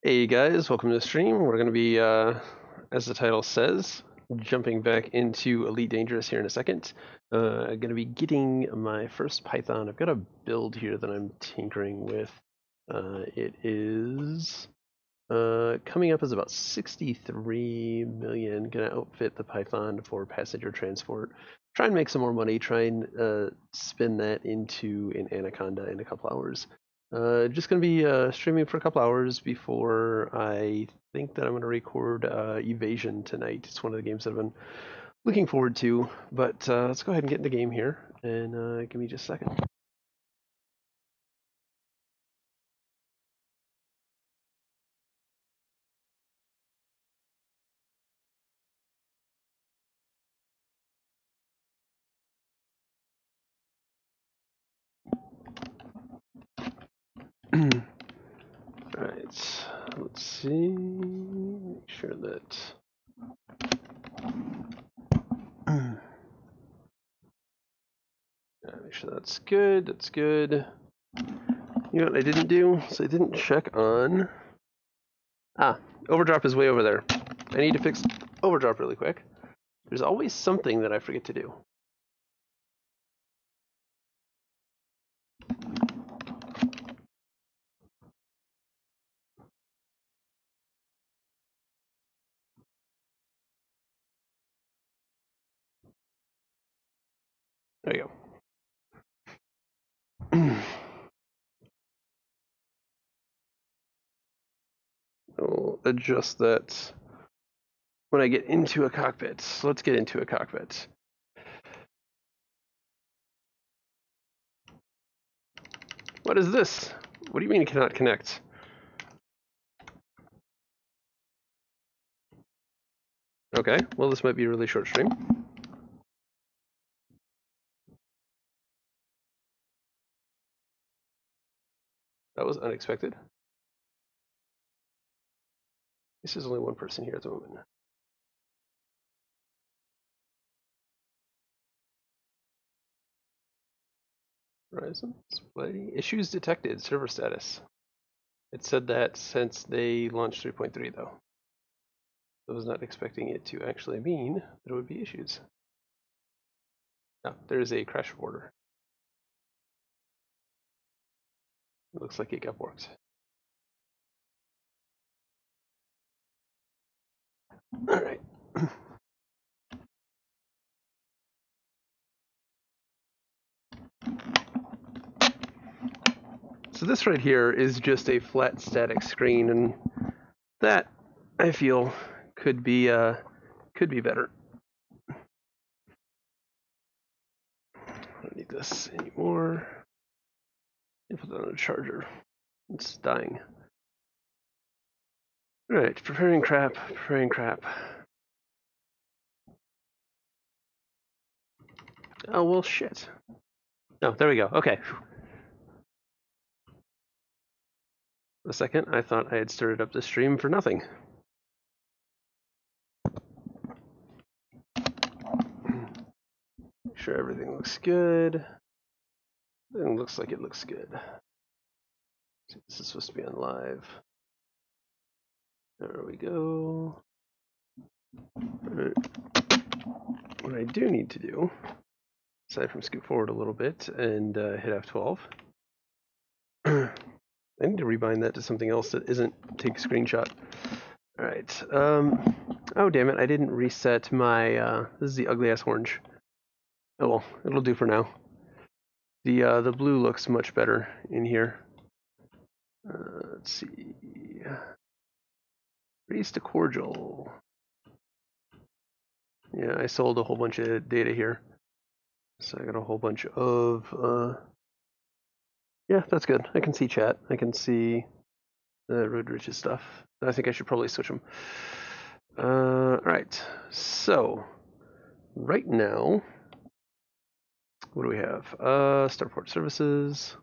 Hey guys, welcome to the stream. We're going to be, as the title says, jumping back into Elite Dangerous here in a second. I'm going to be getting my first Python. I've got a build here that I'm tinkering with. It is coming up as about 63 million. Going to outfit the Python for passenger transport. Try and make some more money. Try and spin that into an Anaconda in a couple hours. Just going to be streaming for a couple hours before I think that I'm going to record Evasion tonight. It's one of the games that I've been looking forward to. But let's go ahead and get in the game here, and give me just a second. Alright, let's see. Make sure that. Make sure that's good. That's good. You know what I didn't do? So I didn't check on. Overdrop is way over there. I need to fix overdrop really quick. There's always something that I forget to do. There you go. I'll adjust that when I get into a cockpit. So let's get into a cockpit. What is this? What do you mean it cannot connect? Okay, well this might be a really short stream. That was unexpected. This is only one person here at the moment. Horizon display issues detected. Server status. It said that since they launched 3.3 though. I was not expecting it to actually mean that it would be issues. No, there is a crash reporter. It looks like it got worked. All right. So this right here is just a flat static screen, and that I feel could be better. I don't need this anymore. I put that on a charger. It's dying. All right, preparing crap. Oh well, shit. Oh, there we go. Okay. For a second, I thought I had started up the stream for nothing. Make sure everything looks good. Everything looks like it looks good. This is supposed to be on live. There we go. Right. What I do need to do, aside from scoot forward a little bit and hit F12, I need to rebind that to something else that isn't take a screenshot. All right. Oh damn it! I didn't reset my. This is the ugly ass orange. Oh well, it'll do for now. The blue looks much better in here. Let's see. Raise to cordial. Yeah, I sold a whole bunch of data here. So I got a whole bunch of, yeah, that's good. I can see chat. I can see the Road Riches stuff. I think I should probably switch them. All right, so right now, what do we have? Starport services.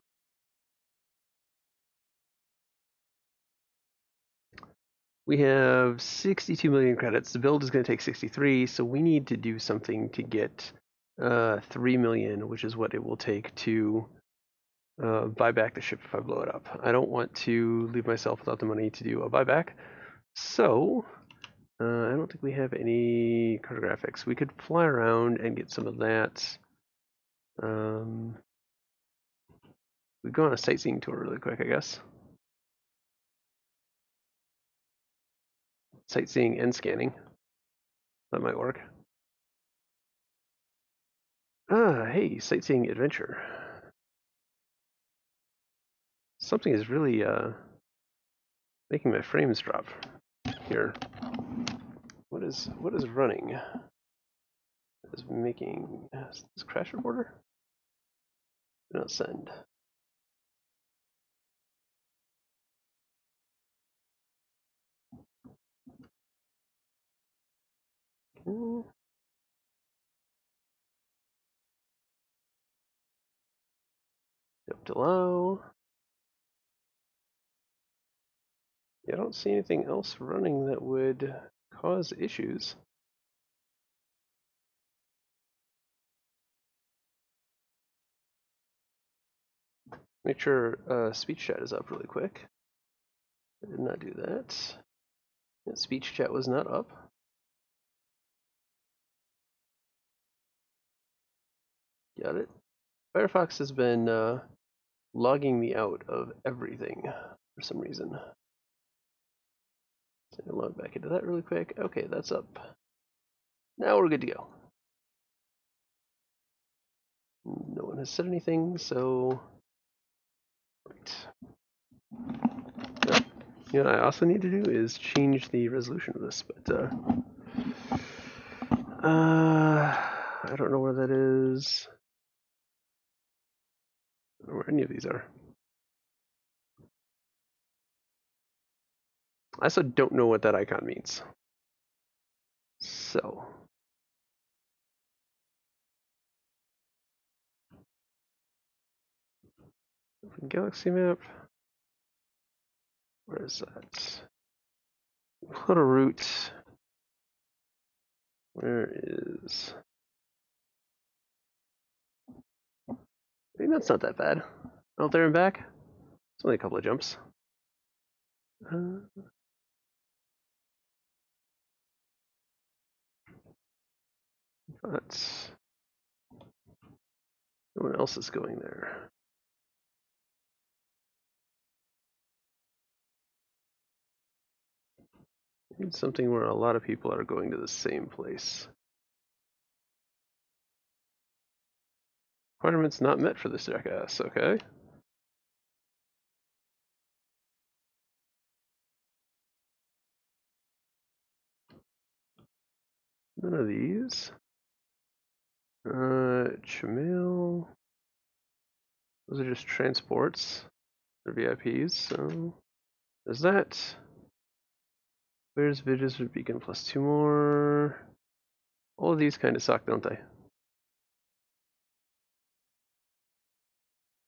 We have 62 million credits. The build is going to take 63, so we need to do something to get 3 million, which is what it will take to buy back the ship if I blow it up. I don't want to leave myself without the money to do a buyback. So, I don't think we have any cartographics. We could fly around and get some of that. We'd go on a sightseeing tour really quick, I guess. Sightseeing and scanning. That might work. Hey, sightseeing adventure. Something is really making my frames drop here. What is running? Is making this crash reporter? Do not send. Yep, allow. Yeah, I don't see anything else running that would cause issues. Make sure speech chat is up really quick. I did not do that. And speech chat was not up. Got it. Firefox has been logging me out of everything for some reason. So I'm gonna log back into that really quick. Okay, that's up. Now we're good to go. No one has said anything, so right. You know what I also need to do is change the resolution of this, but I don't know where that is. I don't know where any of these are. I also don't know what that icon means. So galaxy map. Where is that? What a route. Where is? I think that's not that bad. Out there and back. It's only a couple of jumps. But no one else is going there. Need something where a lot of people are going to the same place. Requirements not met for this jackass, okay. None of these. Chamail. Those are just transports. They're VIPs, so there's that. Where's Vidges with Beacon plus 2 more? All of these kind of suck, don't they?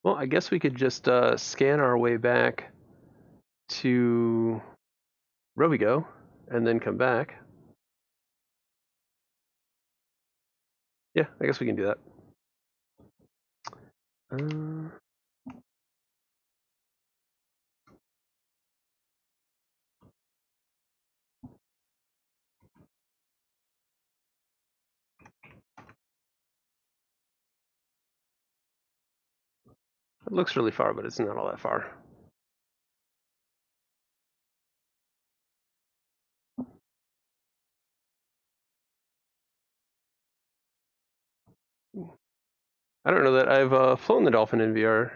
Well, I guess we could just scan our way back to Robigo and then come back. Yeah, I guess we can do that. It looks really far, but it's not all that far. I don't know that I've flown the Dolphin in VR.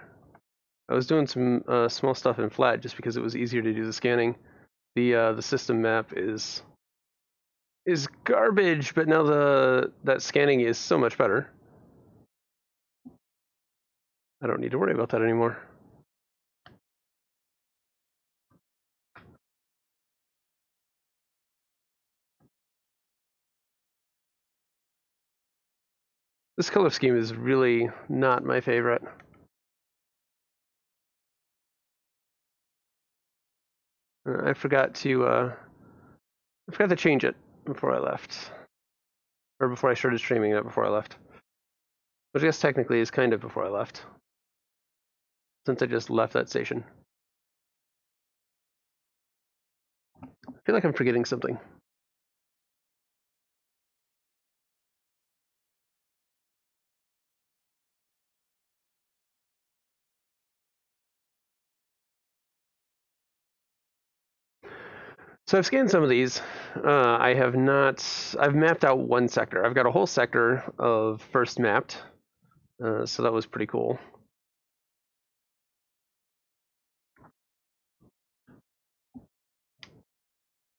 I was doing some small stuff in flat just because it was easier to do the scanning. The system map is garbage, but now that scanning is so much better. I don't need to worry about that anymore. This color scheme is really not my favorite. I forgot to change it before I left, or before I started streaming it. Before I left, which I guess technically is kind of before I left. since I just left that station. I feel like I'm forgetting something. So I've scanned some of these. I have not. I've mapped out one sector. I've got a whole sector of first mapped. So that was pretty cool.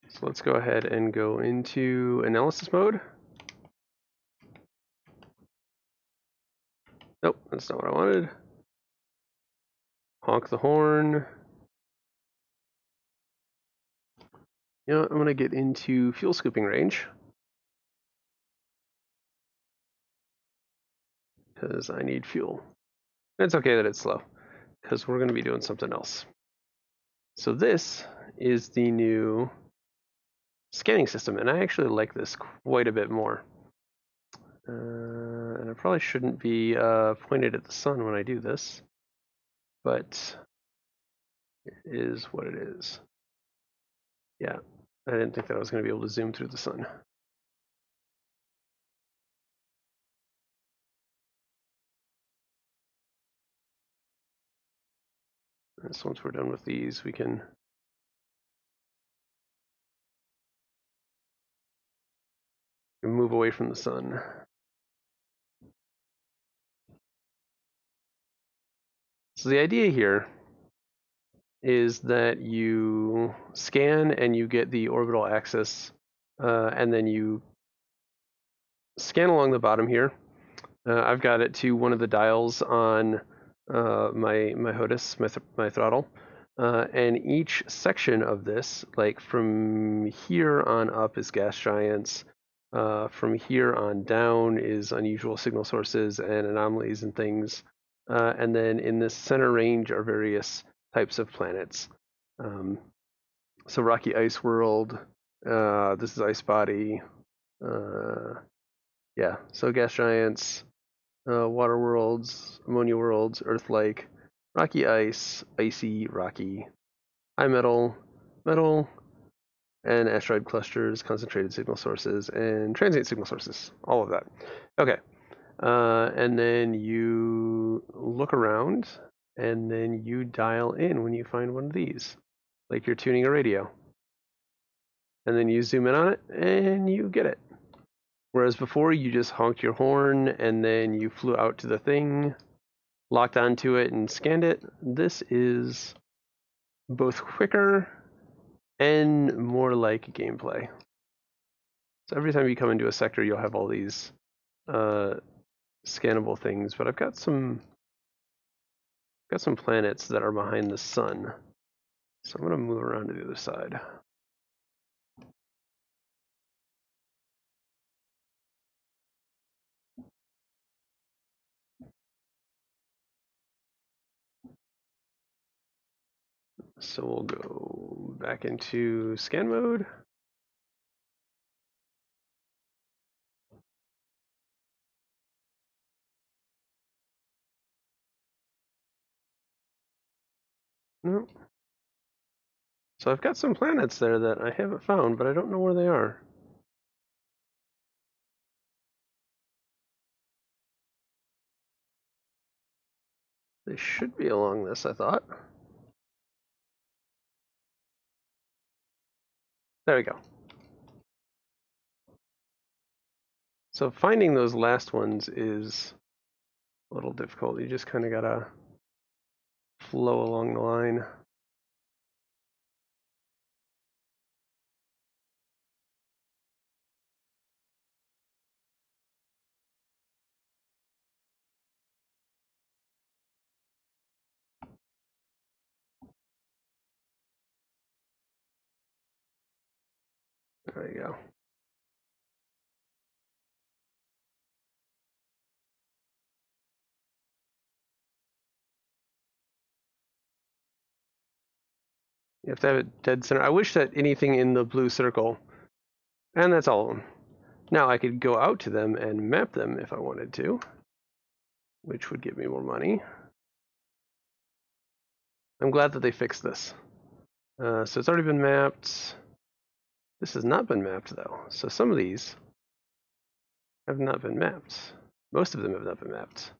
So let's go ahead and go into analysis mode. Nope, that's not what I wanted. Honk the horn. You know what, I'm going to get into fuel scooping range. Because I need fuel. It's okay that it's slow, because we're going to be doing something else. So this is the new scanning system, and I actually like this quite a bit more. And I probably shouldn't be pointed at the sun when I do this, but it is what it is. Yeah, I didn't think that I was going to be able to zoom through the sun. So once we're done with these, we can move away from the sun. So the idea here is that you scan and you get the orbital axis, and then you scan along the bottom here. I've got it to one of the dials on my HOTAS, my throttle, and each section of this, like from here on up is gas giants, from here on down is unusual signal sources and anomalies and things, and then in this center range are various types of planets. So rocky ice world, this is ice body, yeah, so gas giants, water worlds, ammonia worlds, Earth-like, rocky ice, icy, rocky, high metal, metal, and asteroid clusters, concentrated signal sources, and transient signal sources. All of that. Okay. And then you look around, and then you dial in when you find one of these, like you're tuning a radio. And then you zoom in on it, and you get it. Whereas before, you just honked your horn, and then you flew out to the thing, locked onto it, and scanned it. This is both quicker and more like gameplay. So every time you come into a sector, you'll have all these scannable things. But I've got some planets that are behind the sun, so I'm going to move around to the other side. So we'll go back into scan mode. No. So I've got some planets there that I haven't found, but I don't know where they are. They should be along this, I thought. There we go. So finding those last ones is a little difficult. You just kind of gotta flow along the line. There you go. You have to have it dead center. I wish that anything in the blue circle, and that's all of them. Now I could go out to them and map them if I wanted to, which would give me more money. I'm glad that they fixed this. So it's already been mapped. This has not been mapped though. So some of these have not been mapped. Most of them have not been mapped.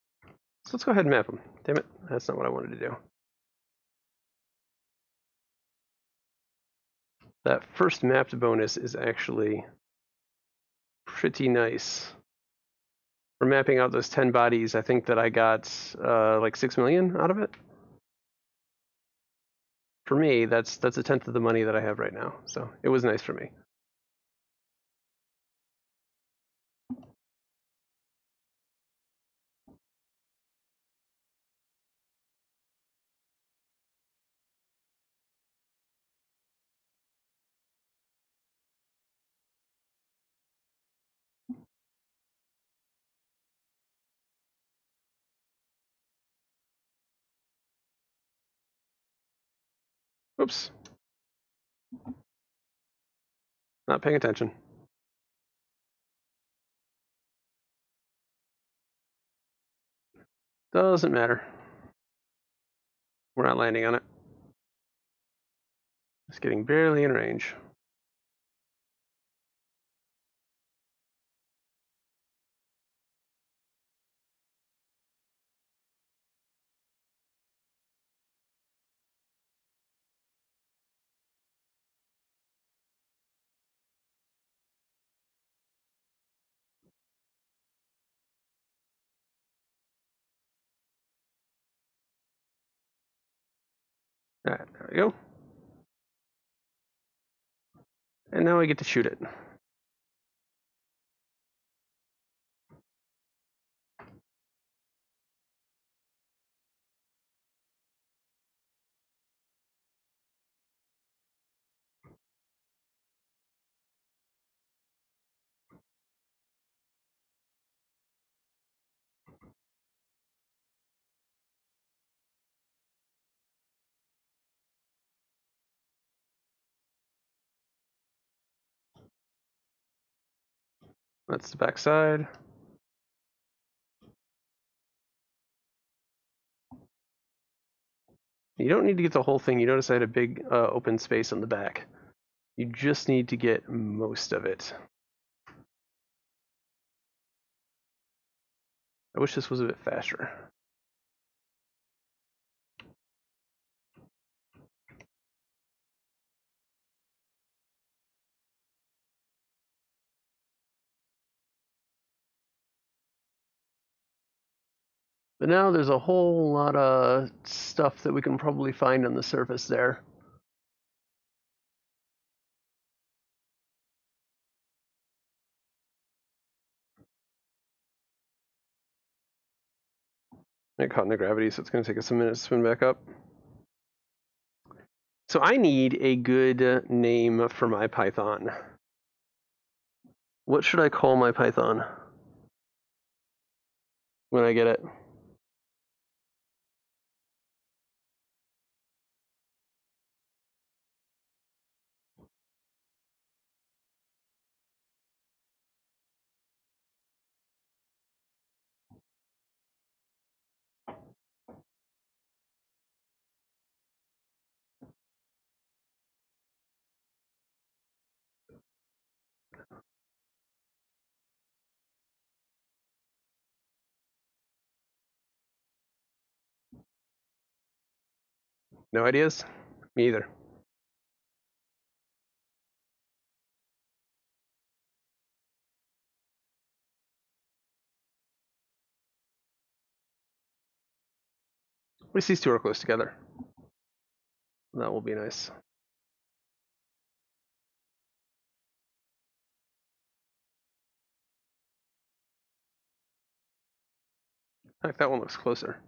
So let's go ahead and map them. Damn it, that's not what I wanted to do. That first mapped bonus is actually pretty nice. For mapping out those 10 bodies, I think that I got like 6 million out of it. For me, that's a tenth of the money that I have right now. So it was nice for me. Oops. Not paying attention. Doesn't matter. We're not landing on it. It's getting barely in range. All right, there we go. And now I get to shoot it. That's the back side. You don't need to get the whole thing. You notice I had a big open space on the back. You just need to get most of it. I wish this was a bit faster. But now there's a whole lot of stuff that we can probably find on the surface there. I got caught in the gravity, so it's going to take us a minute to spin back up. So I need a good name for my Python. What should I call my Python when I get it? No ideas? Me either. At least these two are close together. That will be nice. In fact, that one looks closer.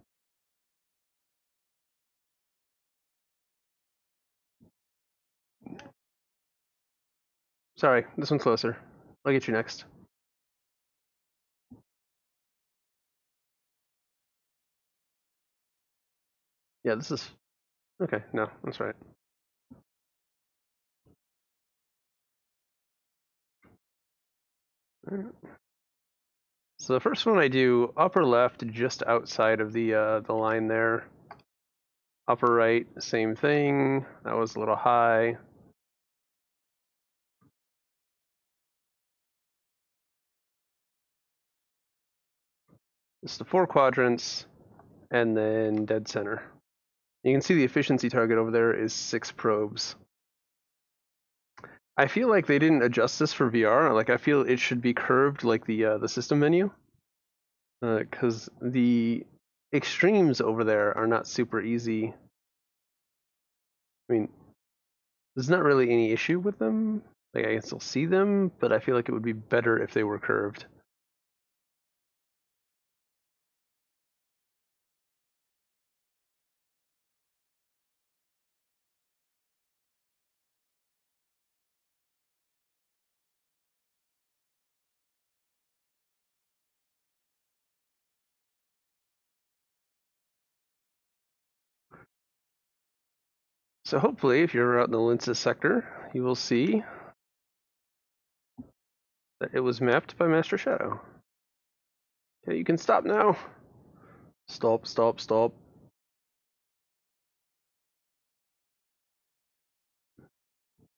Sorry, this one's closer. I'll get you next. Yeah, this is... Okay, no, that's right. So the first one I do upper left, just outside of the line there. Upper right, same thing. That was a little high. It's the 4 quadrants, and then dead center. You can see the efficiency target over there is 6 probes. I feel like they didn't adjust this for VR. Like, I feel it should be curved like the system menu, because the extremes over there are not super easy. I mean, there's not really any issue with them. Like, I can still see them, but I feel like it would be better if they were curved. So hopefully, if you're out in the lenses sector, you will see that it was mapped by Master Shadow. Okay, you can stop now. Stop, stop, stop.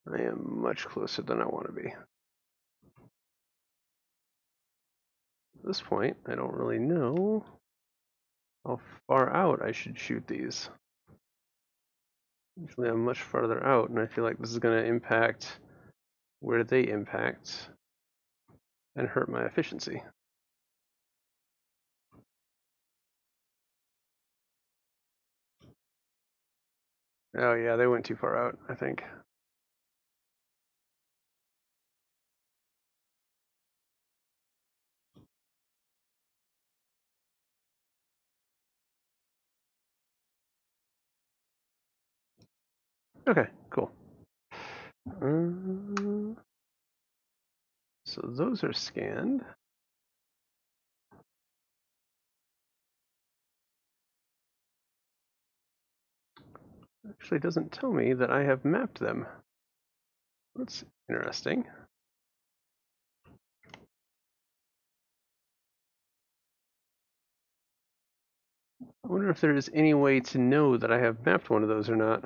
I am much closer than I want to be. At this point, I don't really know how far out I should shoot these. Usually I'm much farther out, and I feel like this is going to impact where they impact and hurt my efficiency. Oh yeah, they went too far out, I think. Okay, cool. So those are scanned. Actually doesn't tell me that I have mapped them. That's interesting. I wonder if there is any way to know that I have mapped one of those or not.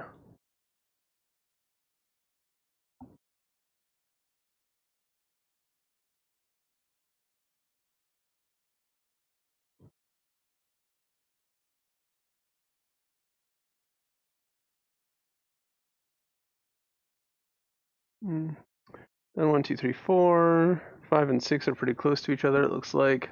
And 1, 2, 3, 4, 5, and 6 are pretty close to each other, it looks like.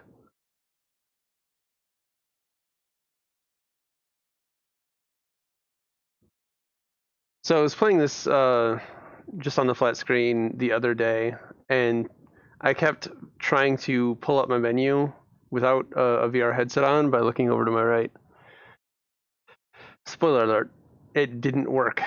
So I was playing this just on the flat screen the other day, and I kept trying to pull up my menu without a VR headset on by looking over to my right. Spoiler alert, it didn't work.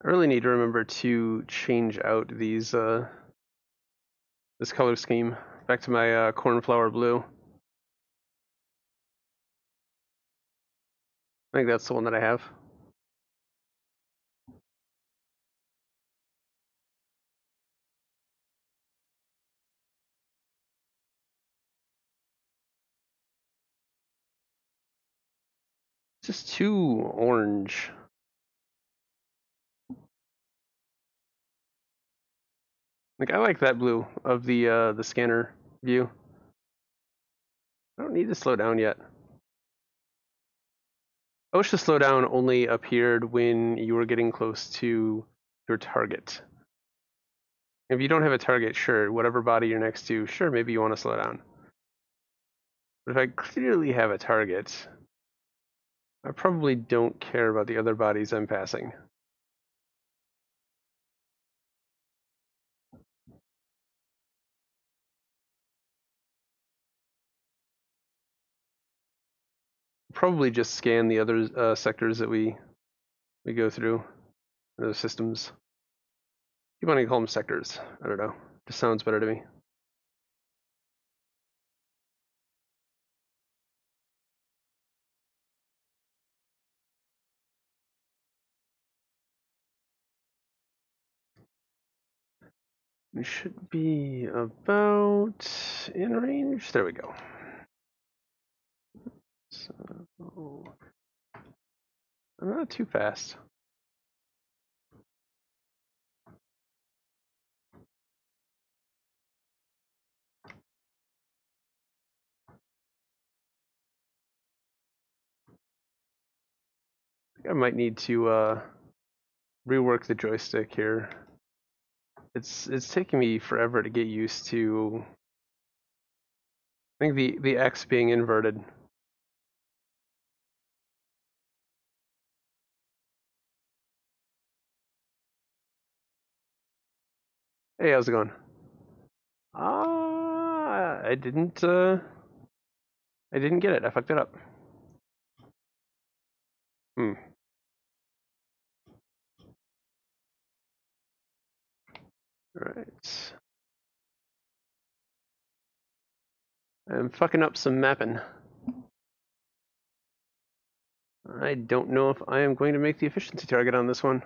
I really need to remember to change out these this color scheme back to my cornflower blue. I think that's the one that I have. Just too orange. Like, I like that blue of the scanner view. I don't need to slow down yet. OSHA slowdown only appeared when you were getting close to your target. If you don't have a target, sure, whatever body you're next to, sure, maybe you want to slow down. But if I clearly have a target, I probably don't care about the other bodies I'm passing. Probably just scan the other sectors that we go through, those systems. You want to call them sectors? I don't know. Just sounds better to me. We should be about in range. There we go. So, I'm not too fast. I think I might need to rework the joystick here. It's taking me forever to get used to. I think the X being inverted. Hey, how's it going? I didn't get it. I fucked it up. Hmm. Alright. I'm fucking up some mapping. I don't know if I am going to make the efficiency target on this one.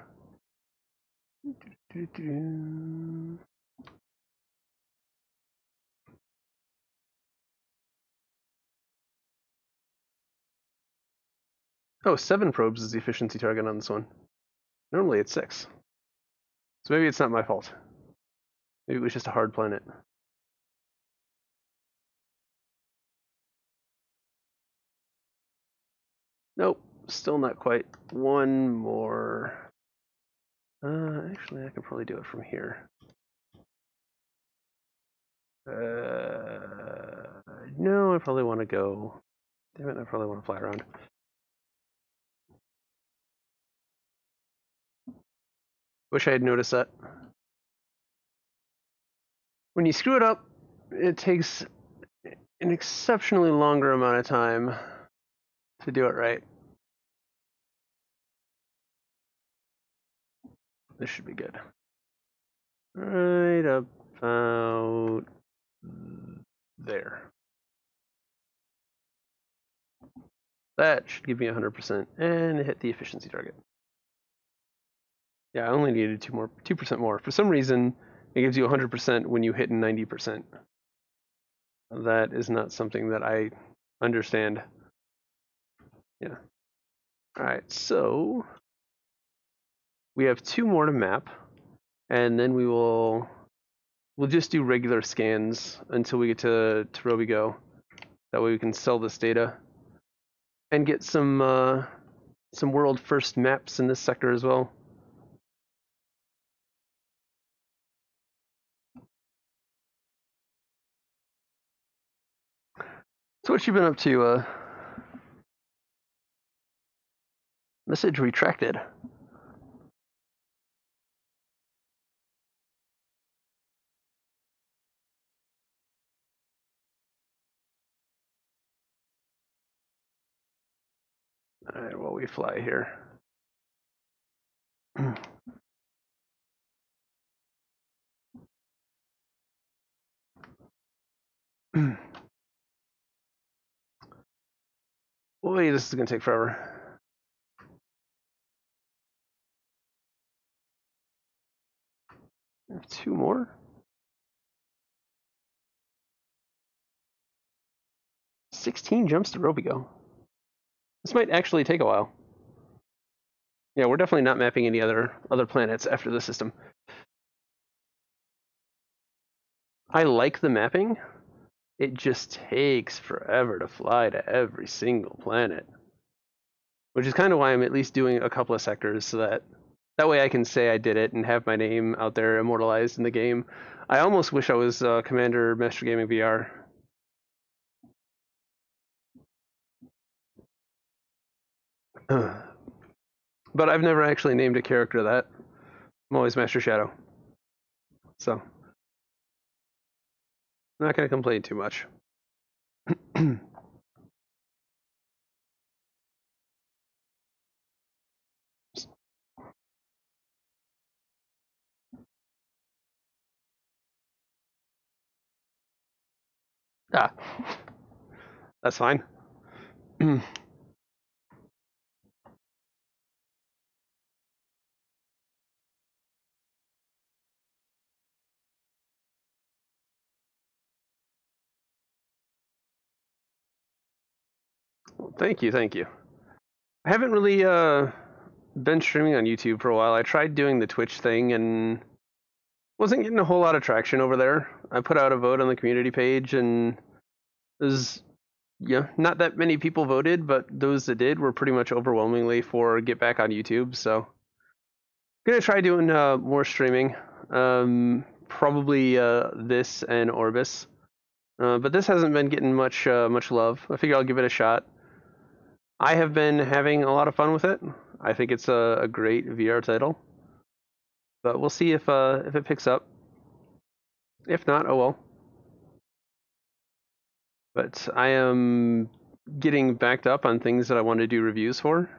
Oh, 7 probes is the efficiency target on this one. Normally it's 6. So maybe it's not my fault. Maybe it was just a hard planet. Nope, still not quite. One more. Actually, I could probably do it from here. No, I probably want to go. Damn it, I probably want to fly around. Wish I had noticed that. When you screw it up, it takes an exceptionally longer amount of time to do it right. This should be good. Right about there. That should give me 100% and hit the efficiency target. Yeah, I only needed 2% more. For some reason, it gives you 100% when you hit 90%. That is not something that I understand. Yeah. All right, so we have 2 more to map, and then we'll just do regular scans until we get to Robigo. That way we can sell this data and get some world first maps in this sector as well. So what you been up to? Message retracted. All right, while we fly here. Boy, this is gonna take forever. I have 2 more. 16 jumps to Robigo. This might actually take a while. Yeah, we're definitely not mapping any other planets after the system. I like the mapping. It just takes forever to fly to every single planet. Which is kind of why I'm at least doing a couple of sectors, so that way I can say I did it and have my name out there immortalized in the game. I almost wish I was Commander MasterGamingVR. But I've never actually named a character that. I'm always Master Shadow. So, I'm not going to complain too much. Ah, that's fine. Well, thank you, thank you. I haven't really been streaming on YouTube for a while. I tried doing the Twitch thing and wasn't getting a whole lot of traction over there. I put out a vote on the community page, and there's not that many people voted, but those that did were pretty much overwhelmingly for get back on YouTube. So I'm gonna try doing more streaming. Probably this and Orbis, but this hasn't been getting much love. I figure I'll give it a shot. I have been having a lot of fun with it. I think it's a great VR title, but we'll see if it picks up. If not, oh well. But I am getting backed up on things that I want to do reviews for.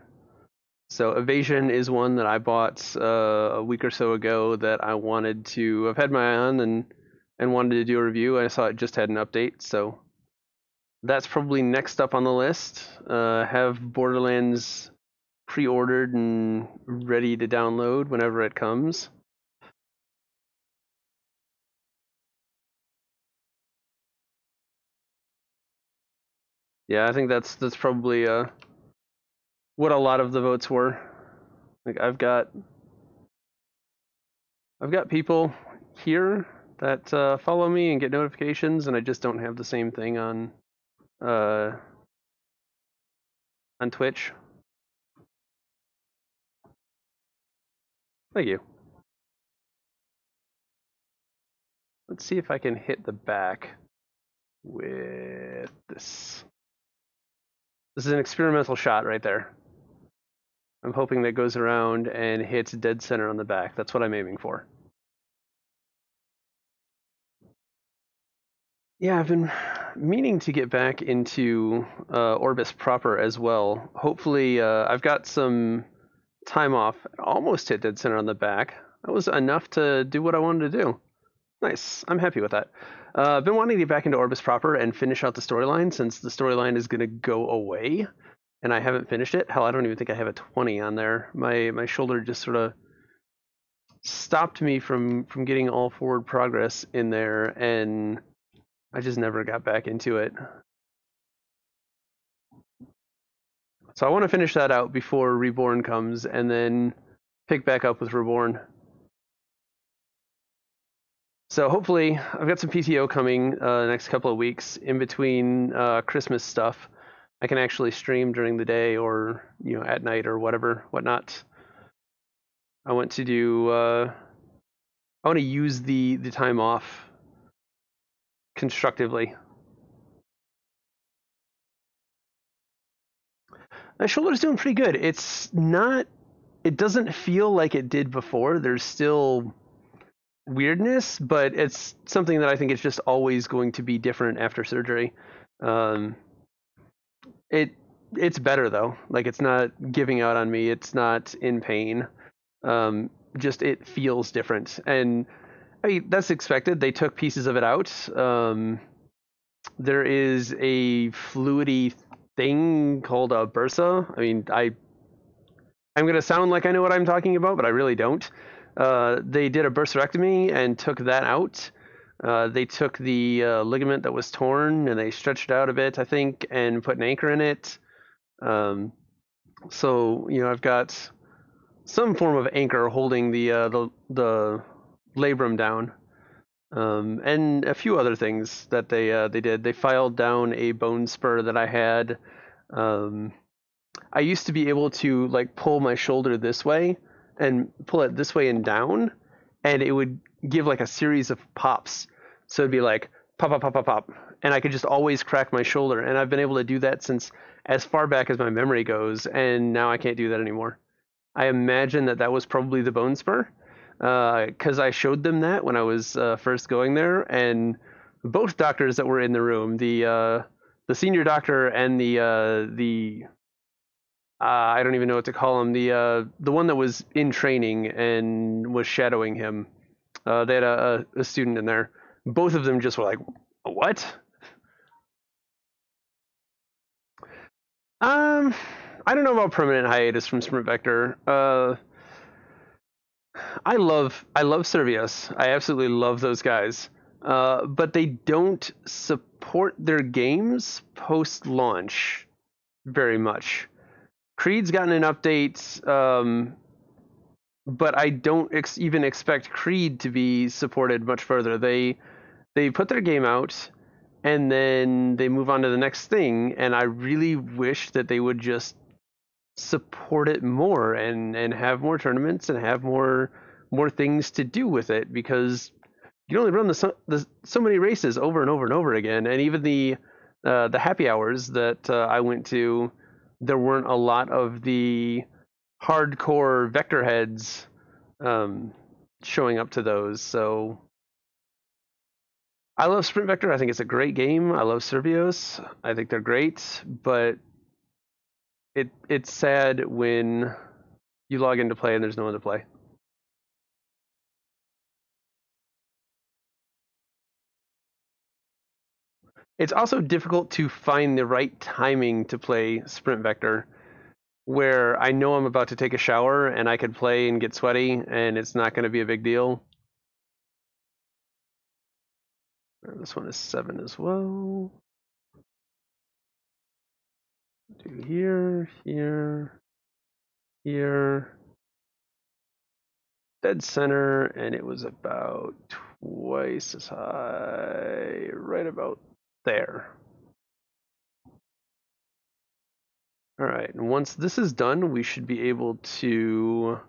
So Evasion is one that I bought a week or so ago that I wanted to have had my eye on and wanted to do a review. I saw it just had an update, so that's probably next up on the list. Have Borderlands pre-ordered and ready to download whenever it comes. Yeah, I think that's probably what a lot of the votes were. Like I've got people here that follow me and get notifications, and I just don't have the same thing on Twitch. Thank you. Let's see if I can hit the back with this. This is an experimental shot right there. I'm hoping that goes around and hits dead center on the back. That's what I'm aiming for. Yeah, I've been meaning to get back into Orbis proper as well. Hopefully, I've got some time off. Almost hit dead center on the back. That was enough to do what I wanted to do. Nice. I'm happy with that. I've been wanting to get back into Orbis proper and finish out the storyline, since the storyline is going to go away, and I haven't finished it. Hell, I don't even think I have a 20 on there. My shoulder just sort of stopped me from getting all forward progress in there, and I just never got back into it. So I want to finish that out before Reborn comes, and then pick back up with Reborn. So hopefully, I've got some PTO coming the next couple of weeks in between Christmas stuff. I can actually stream during the day or at night or whatnot. I want to do. I want to use the time off constructively. My shoulder's doing pretty good. It's not. It doesn't feel like it did before. There's still weirdness, but it's something that I think is just always going to be different after surgery. It's better though. Like, it's not giving out on me. It's not in pain. Just it feels different, and I mean, that's expected. They took pieces of it out. There is a fluidy thing called a bursa. I mean, I'm gonna sound like I know what I'm talking about, but I really don't. They did a bursarectomy and took that out. They took the ligament that was torn and they stretched it out a bit, I think, and put an anchor in it. So I've got some form of anchor holding the labrum down, and a few other things that they did. They filed down a bone spur that I had. I used to be able to pull my shoulder this way and pull it this way and down, and it would give a series of pops. So it'd be like pop, pop, pop, pop, pop, and I could just always crack my shoulder. And I've been able to do that since as far back as my memory goes, and now I can't do that anymore. I imagine that was probably the bone spur, because I showed them that when I was first going there, and both doctors that were in the room, the senior doctor and the I don't even know what to call him, the one that was in training and was shadowing him, they had a student in there. Both of them just were like, what? I don't know about permanent hiatus from Sprint Vector. I love Servius. I absolutely love those guys. But they don't support their games post-launch very much. Creed's gotten an update, but I don't even expect Creed to be supported much further. They put their game out, and then they move on to the next thing, and I really wish that they would just support it more and have more tournaments and have more things to do with it, because you can only run so many races over and over and over again. And even the happy hours that I went to, there weren't a lot of the hardcore vector heads showing up to those. So I love Sprint Vector. I think it's a great game. I love Survios. I think they're great, but it's sad when you log in to play and there's no one to play. It's also difficult to find the right timing to play Sprint Vector, where I know I'm about to take a shower and I could play and get sweaty and it's not going to be a big deal. This one is 7 as well. Do here, here, here. Dead center, and it was about twice as high, right about there. All right, and once this is done, we should be able to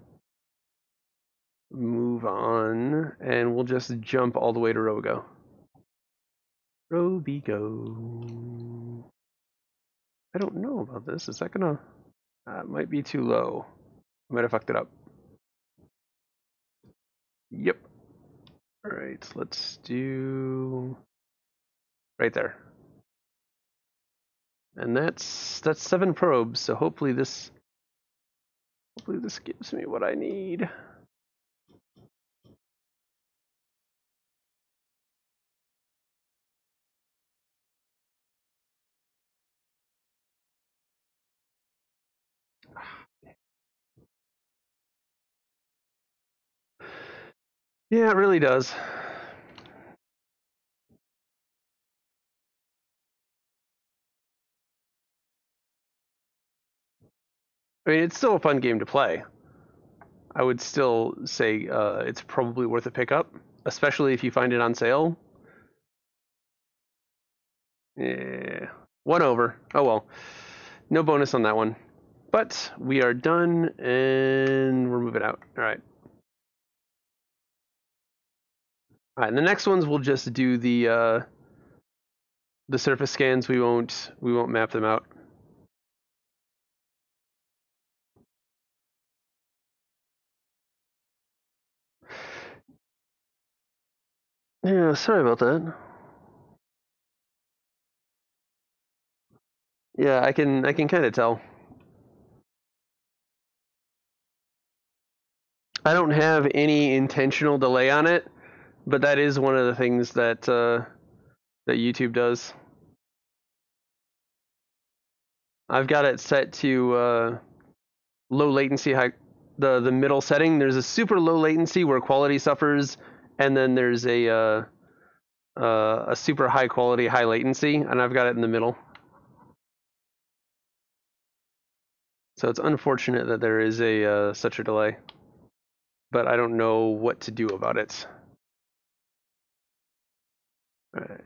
move on, and we'll just jump all the way to Robigo. Robigo. I don't know about this. Is that gonna... it might be too low. I might have fucked it up. Yep. All right, let's do right there. And that's 7 probes, so hopefully this gives me what I need. Yeah, it really does. I mean, it's still a fun game to play. I would still say it's probably worth a pickup, especially if you find it on sale. Yeah, 1 over. Oh well, no bonus on that one. But we are done, and we're moving out. All right. All right, and the next ones we'll just do the surface scans. We won't map them out. Yeah, sorry about that. Yeah, I can kind of tell. I don't have any intentional delay on it, but that is one of the things that that YouTube does. I've got it set to low latency, the middle setting. There's a super low latency where quality suffers, and then there's a super high quality, high latency, and I've got it in the middle. So it's unfortunate that there is a such a delay, but I don't know what to do about it. All right.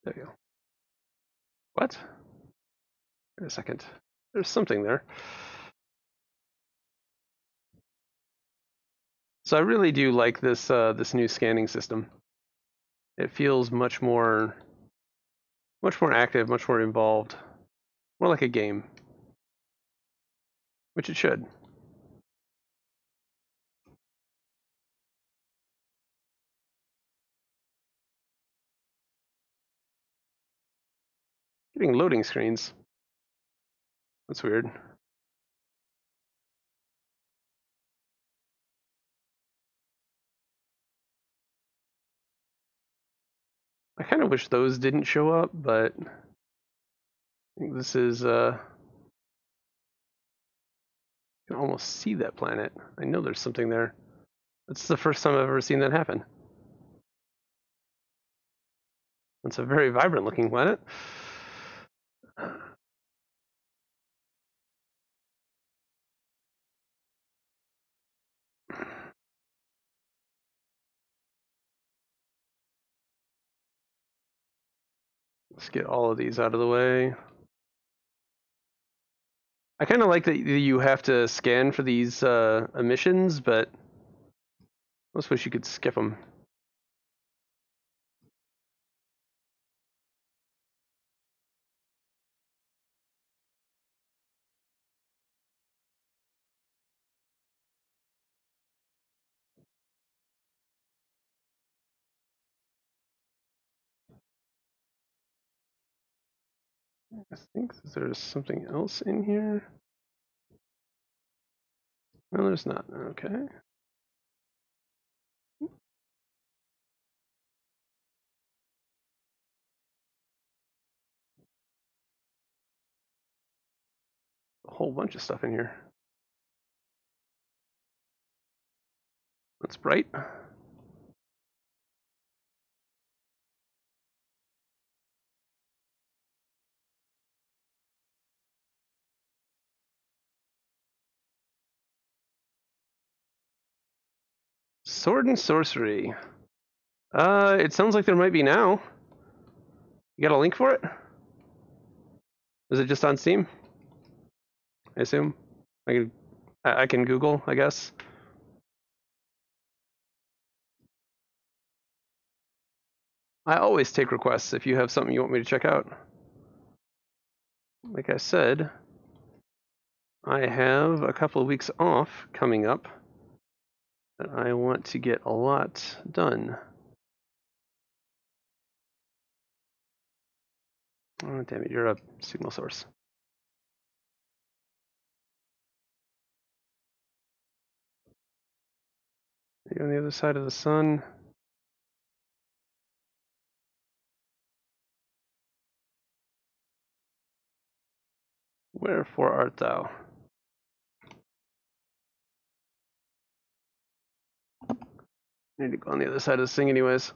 There you go. What? Wait a second. There's something there. So I really do like this this new scanning system. It feels much more active, much more involved, more like a game, which it should. Getting loading screens. That's weird. I kind of wish those didn't show up, but I think this is, you can almost see that planet. I know there's something there. That's the first time I've ever seen that happen. It's a very vibrant looking planet. Let's get all of these out of the way. I kind of like that you have to scan for these emissions, but I almost wish you could skip them. I think there's something else in here. No, there's not. Okay. A whole bunch of stuff in here. That's bright. Sword and sorcery. It sounds like there might be now. You got a link for it? Is it just on Steam? I assume. I can Google, I guess. I always take requests if you have something you want me to check out. Like I said, I have a couple of weeks off coming up that I want to get a lot done. Oh, damn it, you're a signal source. You're on the other side of the sun. Wherefore art thou? I need to go on the other side of this thing anyways.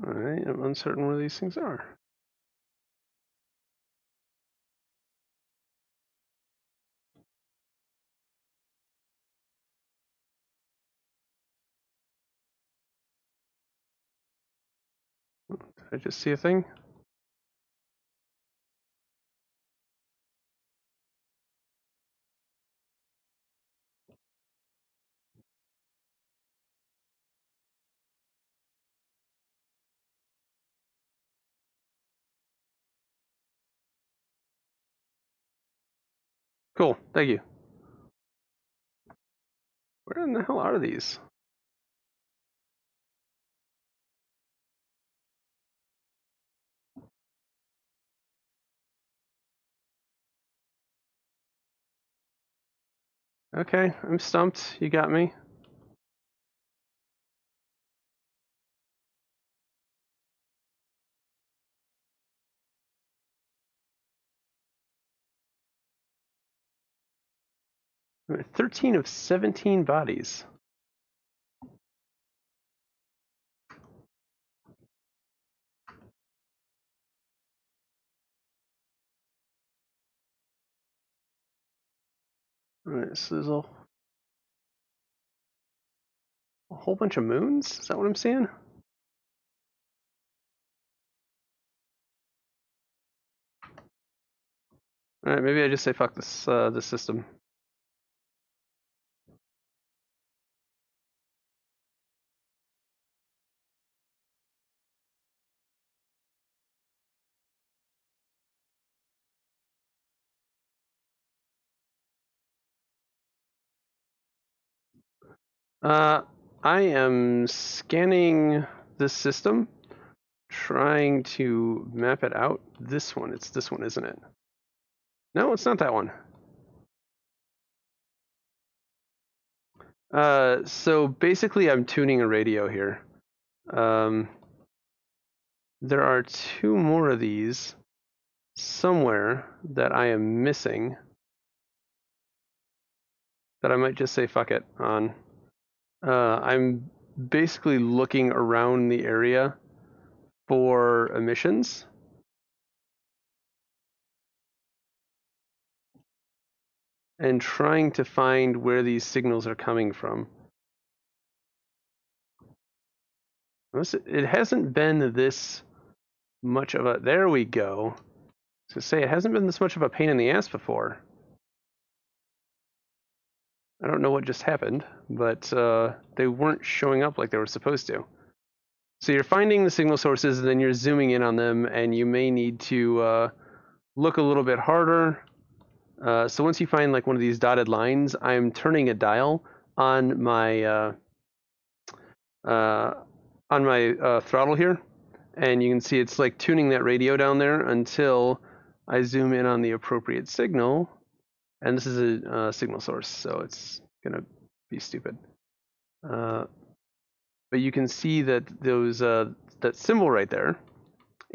Alright, I'm uncertain where these things are. Did I just see a thing? Cool, thank you. Where in the hell are these? Okay, I'm stumped. You got me. I'm at 13 of 17 bodies. Alright, so there's a A whole bunch of moons? Is that what I'm seeing? All right, maybe I just say fuck this system. I am scanning this system, trying to map it out. This one, it's this one, isn't it? No, it's not that one. So basically I'm tuning a radio here. There are 2 more of these somewhere that I am missing that I might just say fuck it on. I'm basically looking around the area for emissions. And trying to find where these signals are coming from. It hasn't been this much of a... There we go. So say it hasn't been this much of a pain in the ass before. I don't know what just happened, but they weren't showing up like they were supposed to. So you're finding the signal sources, and then you're zooming in on them, and you may need to look a little bit harder. So once you find like one of these dotted lines, I'm turning a dial on my throttle here, and you can see it's like tuning that radio down there until I zoom in on the appropriate signal. And this is a signal source, so it's gonna be stupid. But you can see that those that symbol right there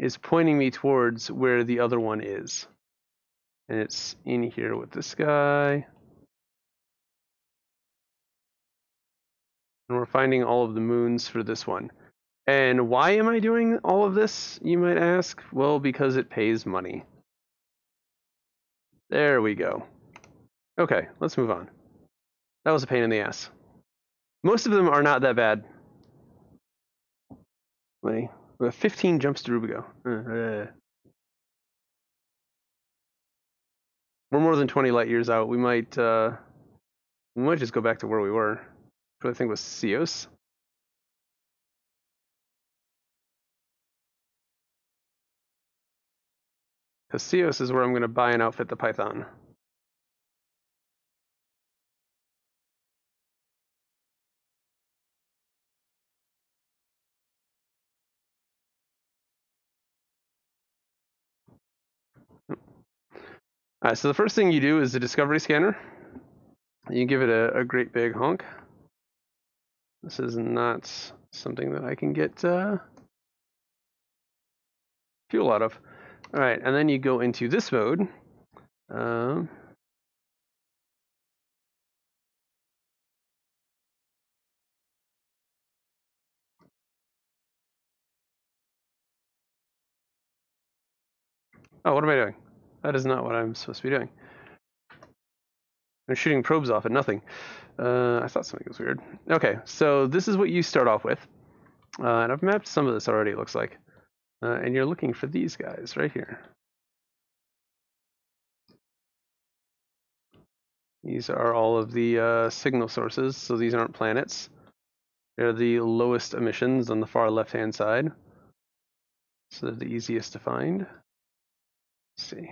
is pointing me towards where the other one is. And it's in here with this guy. And we're finding all of the moons for this one. And why am I doing all of this, you might ask? Well, because it pays money. There we go. Okay, let's move on. That was a pain in the ass. Most of them are not that bad. We have 15 jumps to Rubigo. We're more than 20 light years out. We might just go back to where we were. Which I think was Cios. Because Cios is where I'm going to buy and outfit the Python. Alright, so the first thing you do is the discovery scanner. You give it a great big honk. This is not something that I can get fuel out of. Alright, and then you go into this mode. Oh, what am I doing? That is not what I'm supposed to be doing. I'm shooting probes off at nothing. I thought something was weird. Okay, so this is what you start off with. And I've mapped some of this already, it looks like. And you're looking for these guys right here. These are all of the signal sources, so these aren't planets. They're the lowest emissions on the far left-hand side. So they're the easiest to find. Let's see.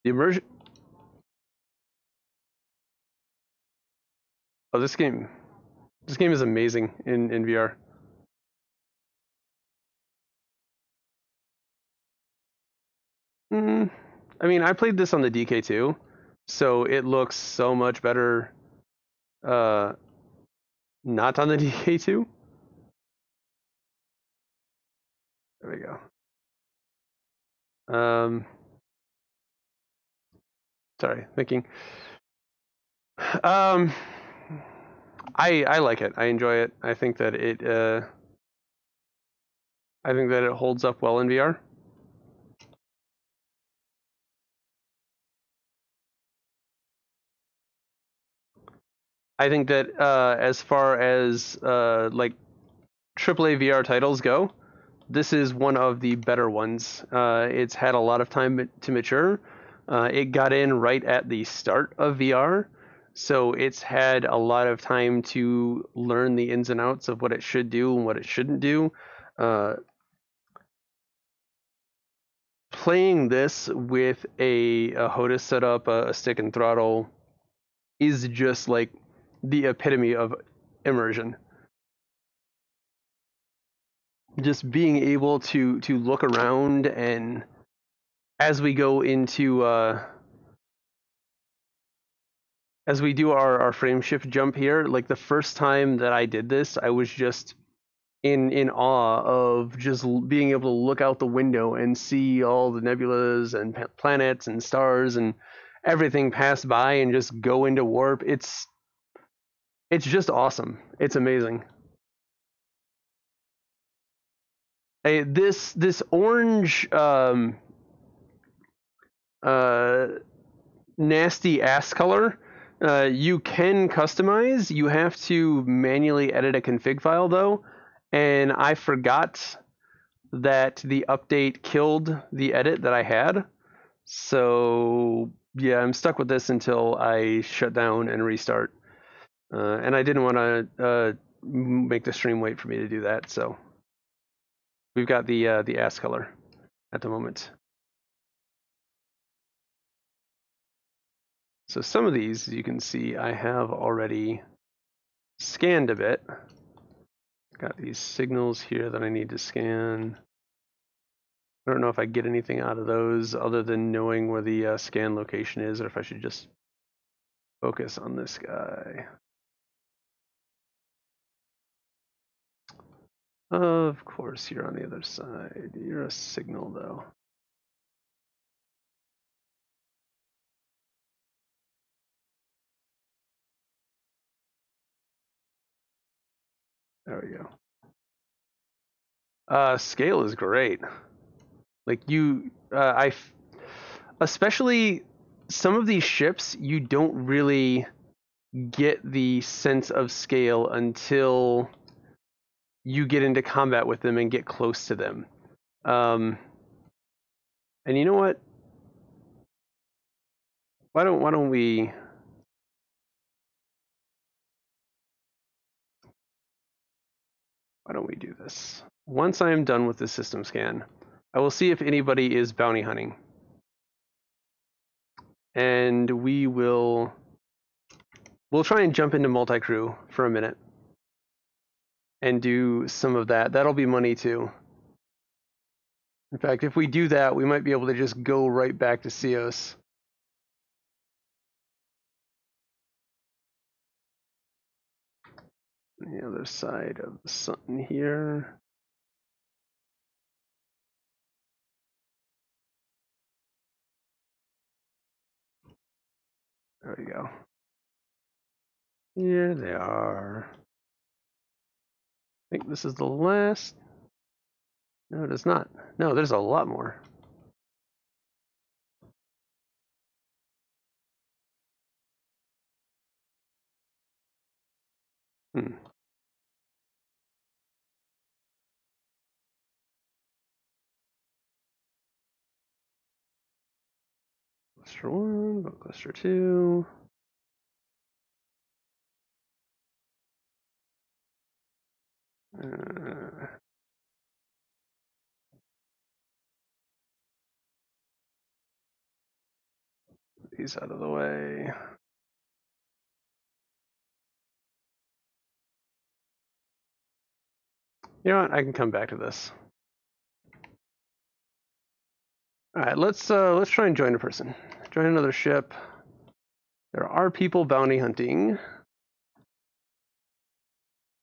The immersion. Oh, this game is amazing in VR. I mean, I played this on the DK2, so it looks so much better not on the DK2. There we go. Sorry, thinking. I like it. I enjoy it. I think that I think that it holds up well in VR. I think that as far as like AAA VR titles go, this is one of the better ones. It's had a lot of time to mature. It got in right at the start of VR, so it's had a lot of time to learn the ins and outs of what it should do and what it shouldn't do. Playing this with a HOTAS setup, a stick and throttle, is just like the epitome of immersion. Just being able to look around, and as we go into as we do our frame shift jump here, like the first time that I did this, I was just in awe of just being able to look out the window and see all the nebulas and planets and stars and everything pass by and just go into warp. It's just awesome. It's amazing. This orange nasty ass color, you can customize. You have to manually edit a config file though, and I forgot that the update killed the edit that I had. So yeah, I'm stuck with this until I shut down and restart. And I didn't want to make the stream wait for me to do that, so we've got the ass color at the moment. So some of these, you can see, I have already scanned a bit. Got these signals here that I need to scan. I don't know if I get anything out of those other than knowing where the scan location is, or if I should just focus on this guy. Of course, you're on the other side. You're a signal, though. There we go. Scale is great. Like especially some of these ships, you don't really get the sense of scale until you get into combat with them and get close to them. And you know what? Why don't we do this? Once I am done with the system scan, I will see if anybody is bounty hunting. And we'll try and jump into multi-crew for a minute and do some of that. That'll be money too. In fact, if we do that, we might be able to just go right back to Cios. The other side of the sun here. There we go. Here they are. I think this is the last. No, it is not. No, there's a lot more. Cluster 1, but cluster 2. These out of the way. You know what? I can come back to this. All right, let's try and join a person. Join another ship. There are people bounty hunting.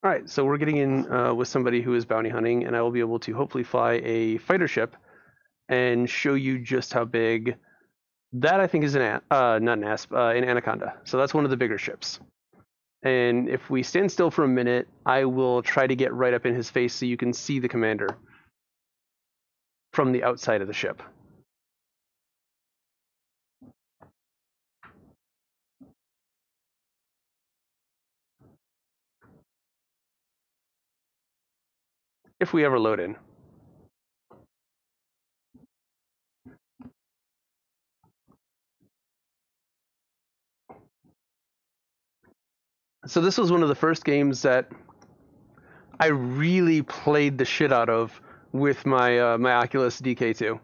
All right, so we're getting in with somebody who is bounty hunting, and I will be able to hopefully fly a fighter ship and show you just how big that I think is not an asp, an Anaconda. So that's one of the bigger ships. And if we stand still for a minute, I will try to get right up in his face so you can see the commander. from the outside of the ship. If we ever load in. So this was one of the first games that I really played the shit out of with my my Oculus DK2.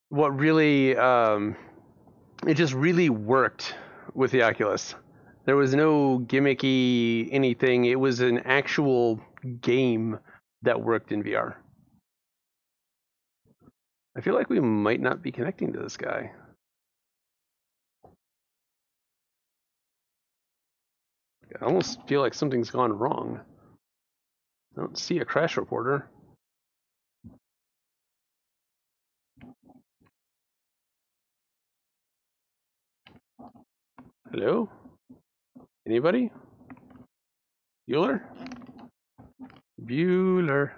What really, it just really worked with the Oculus. There was no gimmicky anything. It was an actual game that worked in VR. I feel like we might not be connecting to this guy. I almost feel like something's gone wrong. I don't see a crash reporter. Hello? Anybody? Bueller? Bueller.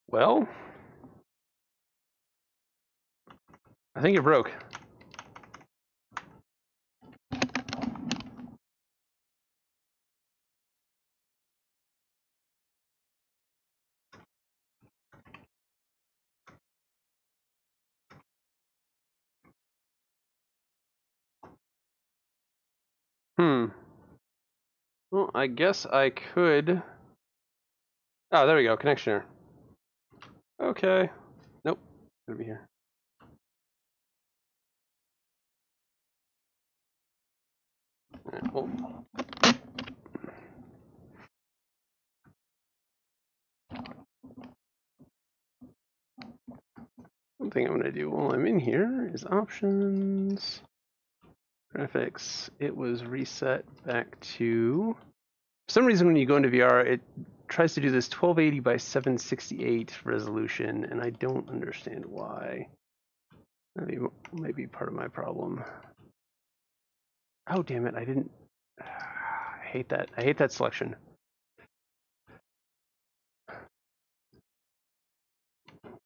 Well, I think it broke. Well, I guess I could. Oh, there we go. Connection error. Okay. Nope. Gonna be here. Alright, well. One thing I'm gonna do while I'm in here is options, graphics. It was reset back to. For some reason, when you go into VR, it tries to do this 1280 by 768 resolution, and I don't understand why. That might be part of my problem. Oh, damn it, I didn't. I hate that. I hate that selection. If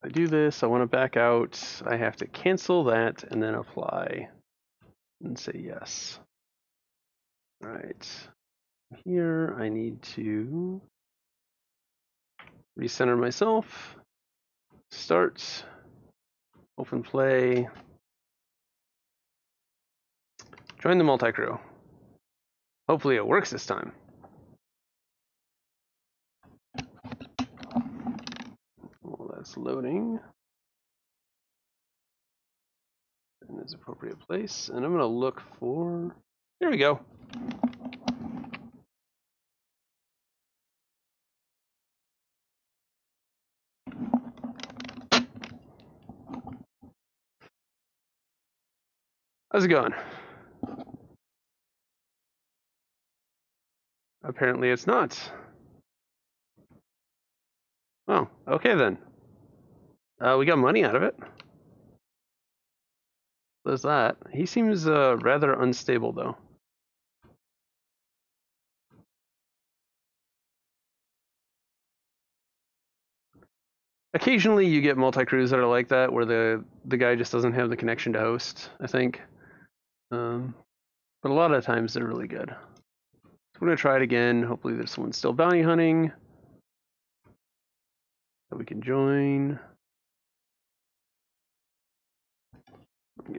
I do this, I want to back out. I have to cancel that and then apply and say yes. All right. Here, I need to recenter myself. Start. Open play. Join the multi-crew. Hopefully it works this time. Well, that's loading. In its appropriate place. And I'm going to look for... There we go. How's it going? Apparently it's not. Oh, okay then. We got money out of it. There's that. He seems rather unstable though. Occasionally you get multi-crews that are like that, where the guy just doesn't have the connection to host, I think. But a lot of times they're really good. So we're going to try it again. Hopefully this one's still bounty hunting. So we can join.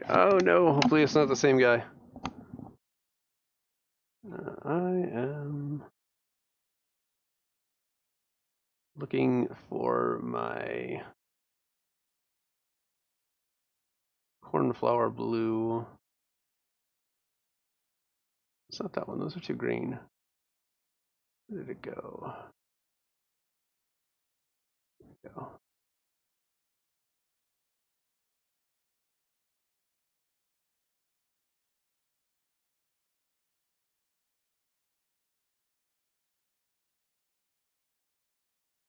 Oh no, hopefully it's not the same guy. I am looking for my cornflower blue. It's not that one, those are too green. Where did it go? There it go.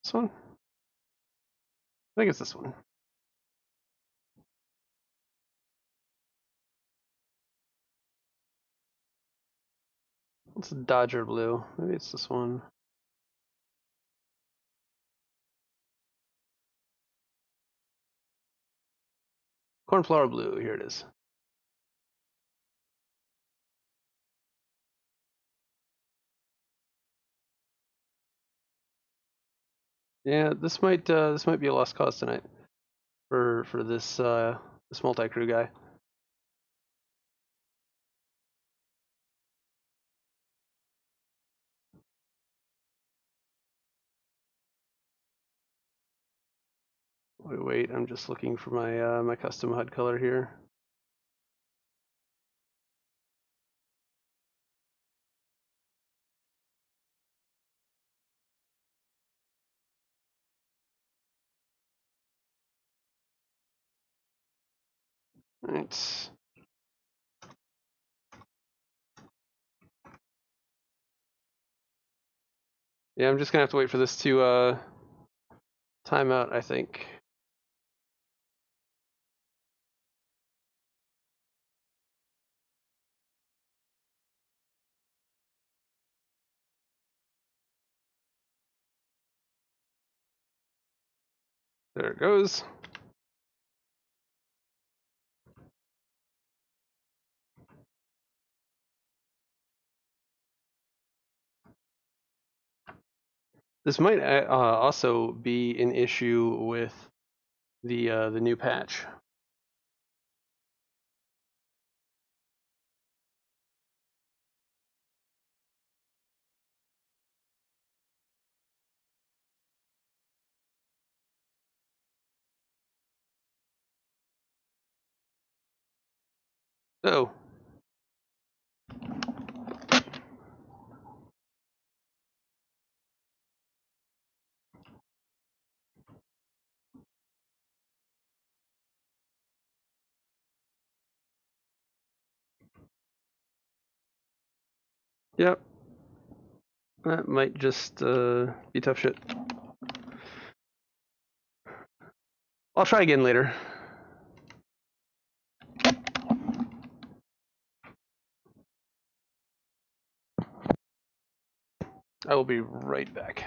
This one? I think it's this one. It's Dodger blue. Maybe it's this one. Cornflower blue. Here it is. Yeah, this might be a lost cause tonight for this multi-crew guy. Wait, I'm just looking for my my custom HUD color here. All right. Yeah, I'm just gonna have to wait for this to time out, I think. There it goes. This might also be an issue with the new patch. Oh. Yep. That might just be tough shit. I'll try again later. I will be right back.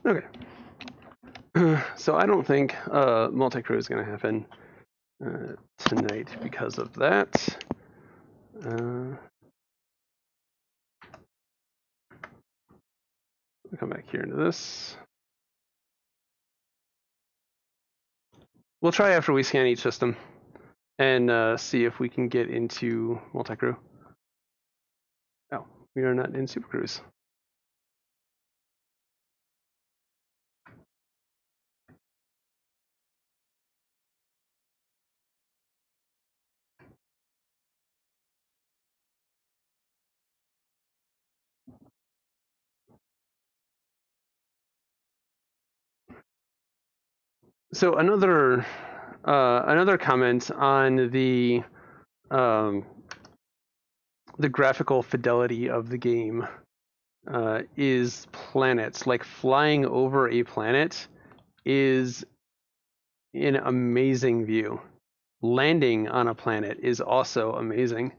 Okay. So I don't think multi-crew is going to happen tonight because of that. Come back here into this. We'll try after we scan each system and see if we can get into multi-crew. Oh, we are not in Super Cruise. So another comment on the graphical fidelity of the game is planets. Like flying over a planet is an amazing view. Landing on a planet is also amazing.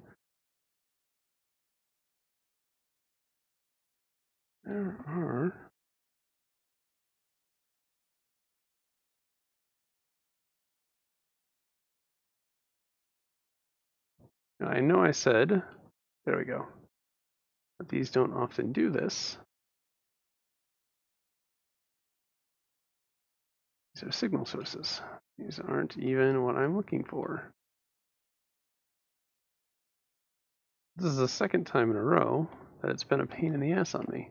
There are I know I said, there we go, but these don't often do this. These are signal sources. These aren't even what I'm looking for. This is the second time in a row that it's been a pain in the ass on me.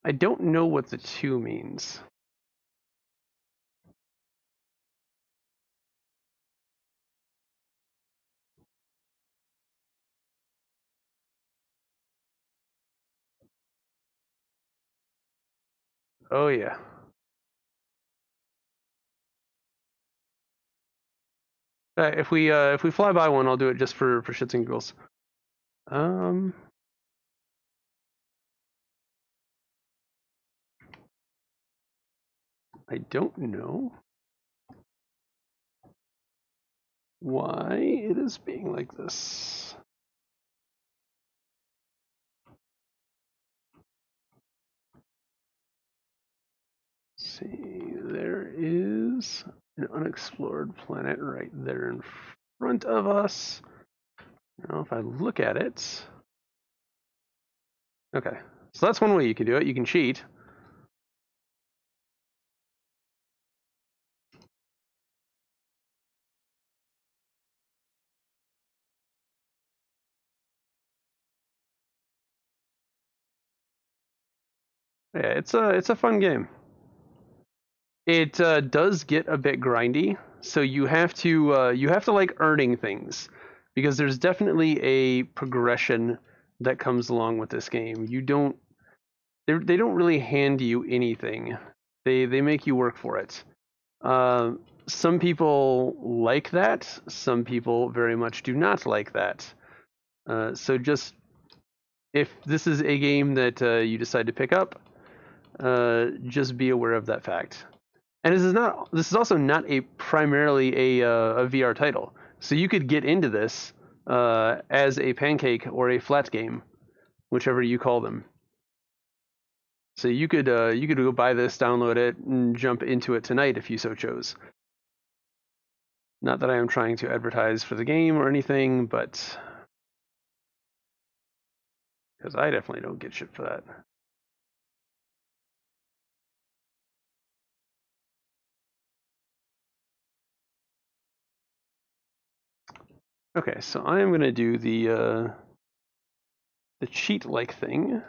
I don't know what the 2 means. Oh yeah. If we fly by one, I'll do it just for shits and giggles. I don't know why it is being like this. Let's see, there is an unexplored planet right there in front of us. Now, if I look at it, okay, so that's one way you can do it. You can cheat. Yeah, it's a fun game. It does get a bit grindy, so you have to like earning things, because there's definitely a progression that comes along with this game. They don't really hand you anything. They make you work for it. Some people like that. Some people very much do not like that. So just if this is a game that you decide to pick up, just be aware of that fact. And this is also not primarily a VR title. So you could get into this as a pancake or a flat game, whichever you call them. So you could go buy this, download it, and jump into it tonight if you so chose. Not that I am trying to advertise for the game or anything, but because I definitely don't get shit for that. Okay, so I am going to do the cheat-like thing.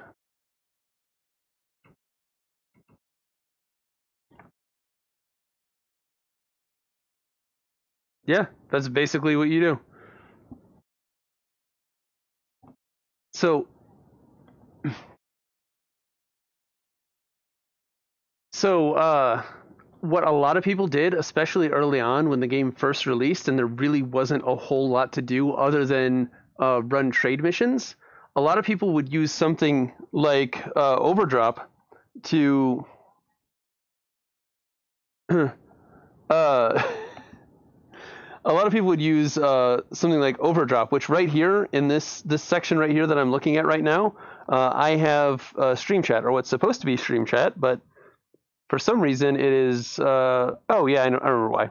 Yeah, that's basically what you do. So what a lot of people did, especially early on when the game first released and there really wasn't a whole lot to do other than run trade missions, a lot of people would use something like Overdrop to a lot of people would use something like Overdrop, which right here in this section right here that I'm looking at right now, I have Stream Chat, or what's supposed to be Stream Chat, but for some reason it is. Oh yeah, I remember why.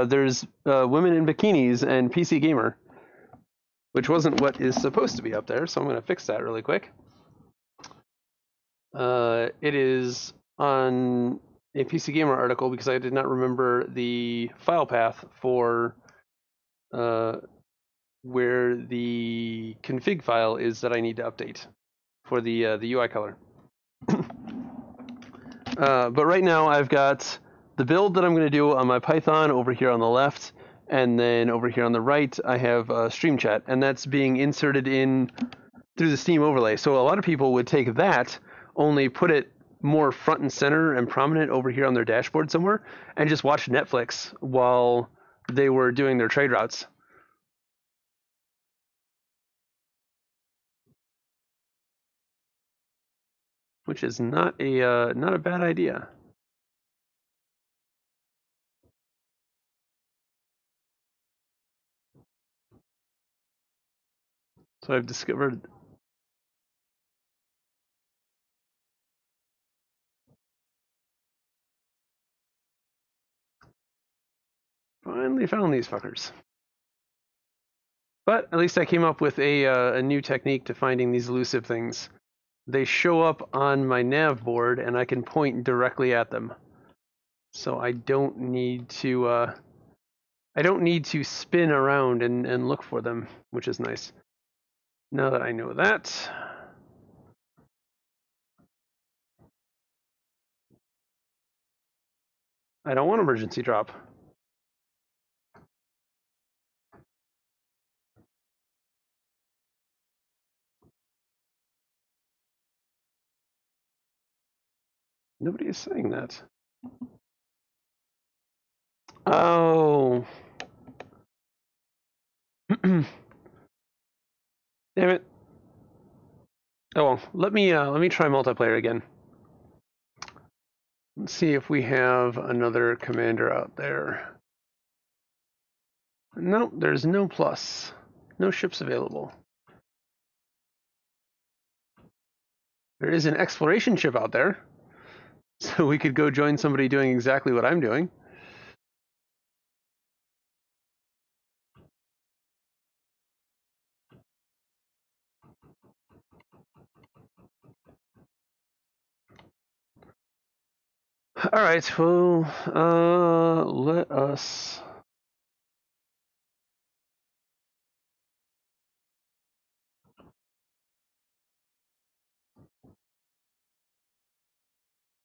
There's women in bikinis and PC Gamer, which wasn't what is supposed to be up there, so I'm going to fix that really quick. It is on a PC Gamer article because I did not remember the file path for where the config file is that I need to update for the UI color. But right now I've got the build that I'm going to do on my Python over here on the left, and then over here on the right I have Stream Chat, and that's being inserted in through the Steam overlay. So a lot of people would take that, only put it more front and center and prominent over here on their dashboard somewhere, and just watch Netflix while they were doing their trade routes. Which is not a bad idea. So I've discovered. Finally found these fuckers. But at least I came up with a new technique to finding these elusive things. They show up on my nav board, and I can point directly at them. So I don't need to spin around and look for them, which is nice. Now that I know that, I don't want emergency drop. Nobody is saying that. Oh. Damn it. Oh well, let me try multiplayer again. Let's see if we have another commander out there. Nope, there's no plus. No ships available. There is an exploration ship out there, so we could go join somebody doing exactly what I'm doing. All right, well, let us.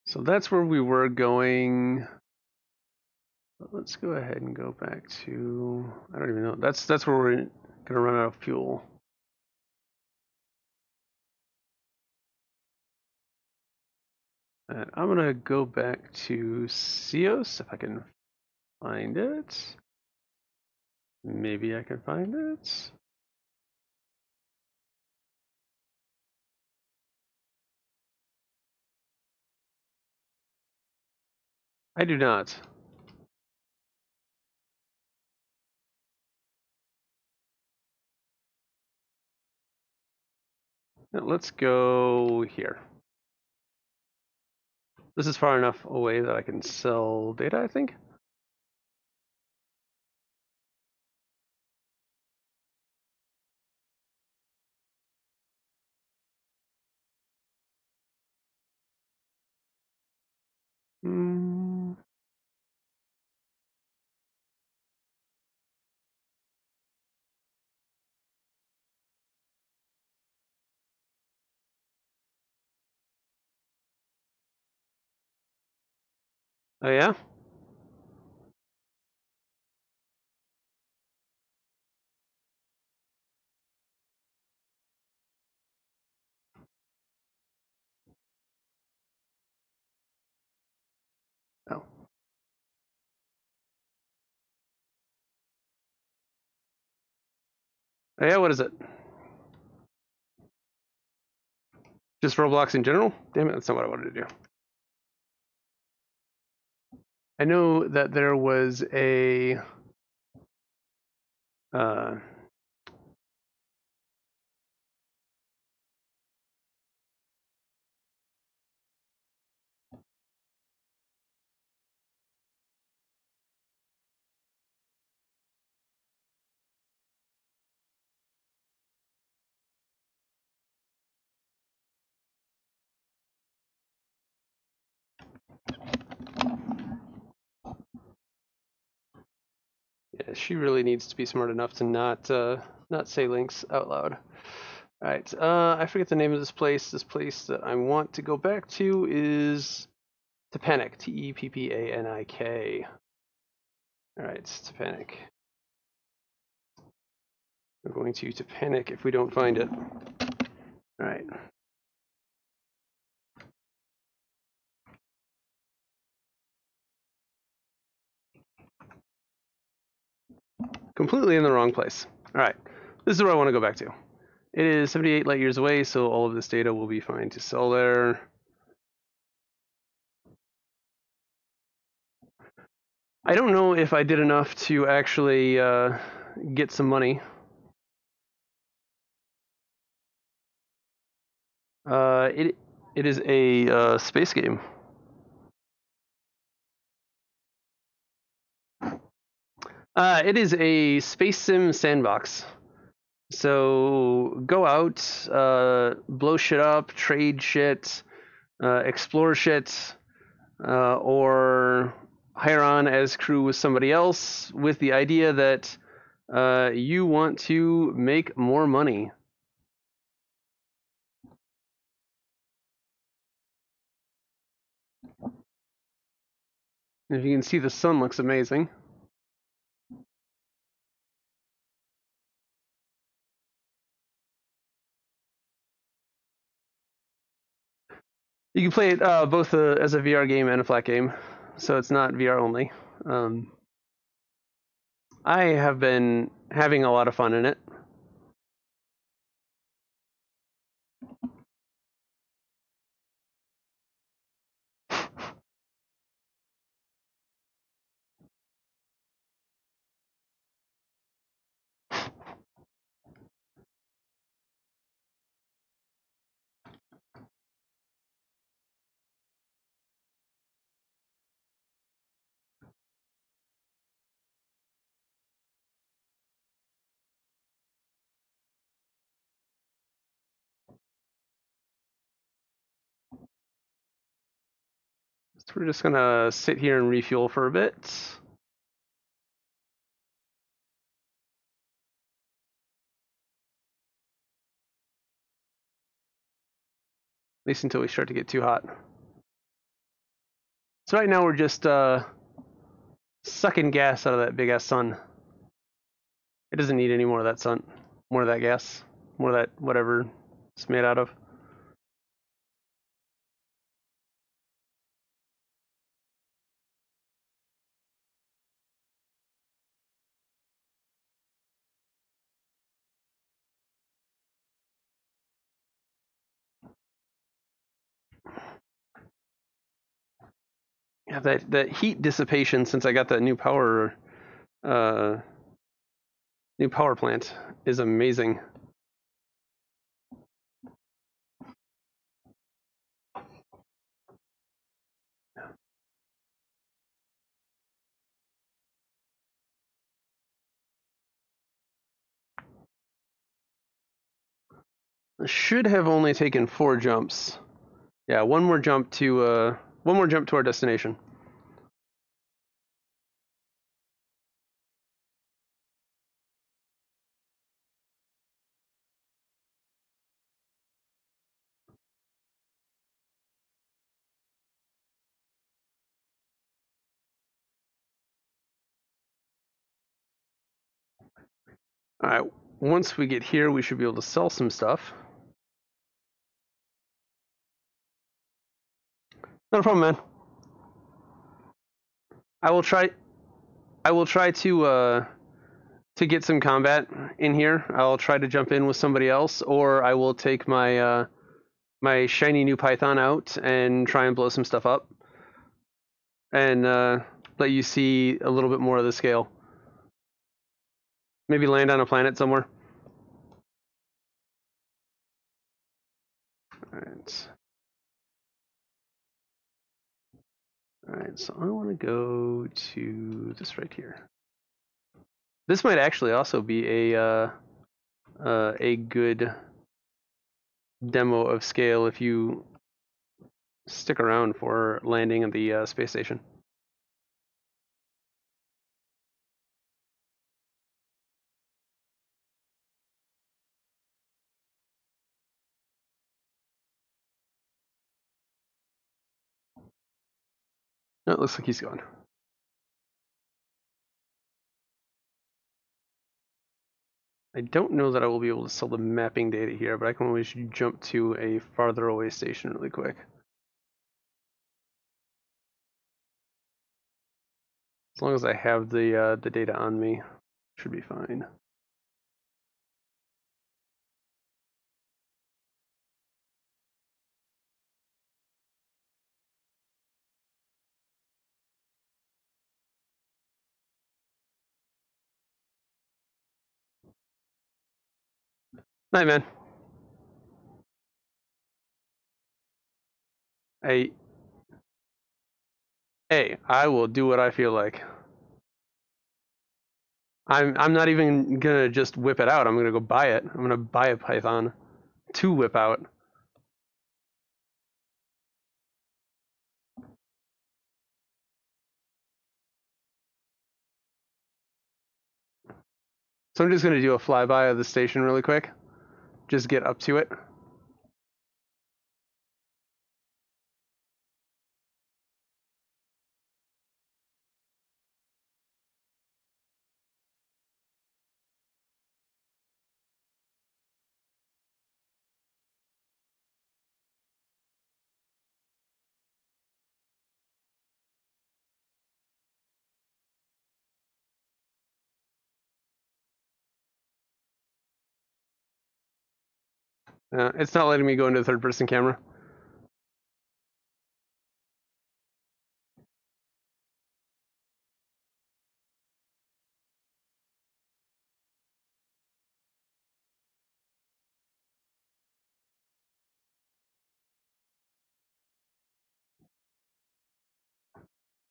So that's where we were going. Let's go ahead and go back to. I don't even know. That's where we're gonna run out of fuel. And I'm gonna go back to Cios if I can find it. Maybe I can find it. I do not. Now let's go here. This is far enough away that I can sell data, I think. Oh yeah? Oh. Oh yeah, what is it? Just Roblox in general? Damn it, that's not what I wanted to do. I know that there was a yeah, she really needs to be smart enough to not say links out loud. All right, I forget the name of this place. This place that I want to go back to is Tepanik, Teppanik. All right, Tepanik. We're going to panic if we don't find it. All right. Completely in the wrong place. All right. This is where I want to go back to. It is 78 light years away, so all of this data will be fine to sell there. I don't know if I did enough to actually get some money. It is a space game. It is a space sim sandbox. So go out, blow shit up, trade shit, explore shit, or hire on as crew with somebody else with the idea that you want to make more money. If you can see, the sun looks amazing. You can play it both as a VR game and a flat game, so it's not VR only. I have been having a lot of fun in it. So we're just gonna sit here and refuel for a bit. At least until we start to get too hot. So right now we're just sucking gas out of that big ass sun. It doesn't need any more of that sun, more of that gas, more of that whatever it's made out of. Yeah, that heat dissipation since I got that new power plant is amazing. Should have only taken 4 jumps. Yeah, one more jump to our destination. All right, once we get here, we should be able to sell some stuff. Not a problem, man. I will try to get some combat in here. I'll try to jump in with somebody else, or I will take my my shiny new Python out and try and blow some stuff up, and let you see a little bit more of the scale. Maybe land on a planet somewhere. Alright. Alright, so I want to go to this right here. This might actually also be a good demo of scale if you stick around for landing at the space station. No, it looks like he's gone. I don't know that I will be able to sell the mapping data here, but I can always jump to a farther away station really quick. As long as I have the data on me, should be fine. Night, man. Hey, I will do what I feel like. I'm not even gonna just whip it out. I'm gonna go buy it. I'm gonna buy a Python to whip out. So I'm just gonna do a flyby of the station really quick. Just get up to it. It's not letting me go into the third-person camera.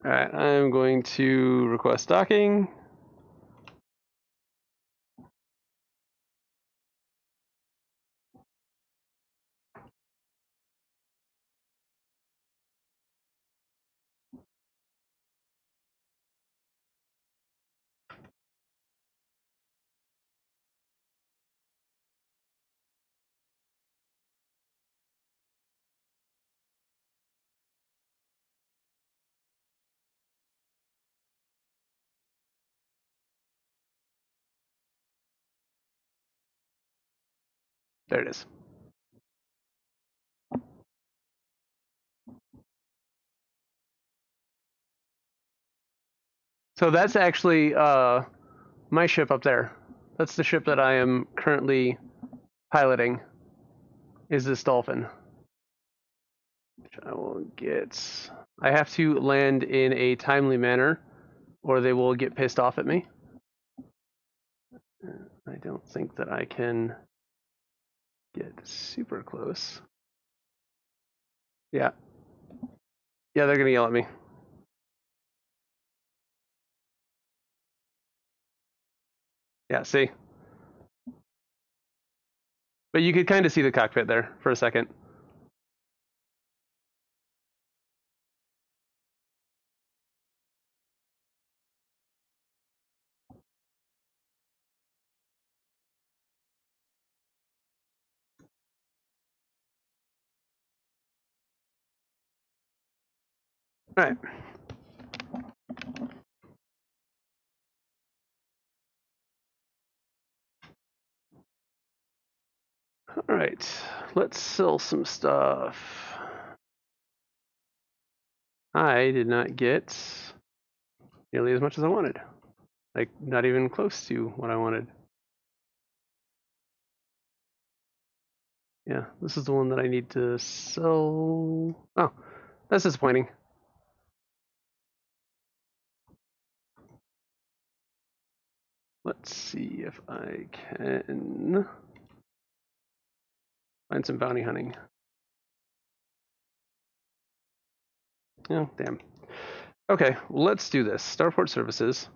All right, I'm going to request docking. There it is. So that's actually my ship up there. That's the ship that I am currently piloting, is this Dolphin. Which I will get. I have to land in a timely manner, or they will get pissed off at me. I don't think that I can get super close. Yeah. Yeah, they're gonna yell at me. Yeah, see? But you could kind of see the cockpit there for a second. All right. All right. Let's sell some stuff. I did not get nearly as much as I wanted. Like, not even close to what I wanted. Yeah, this is the one that I need to sell. Oh, that's disappointing. Let's see if I can find some bounty hunting. Oh, damn. Okay, let's do this. Starport services.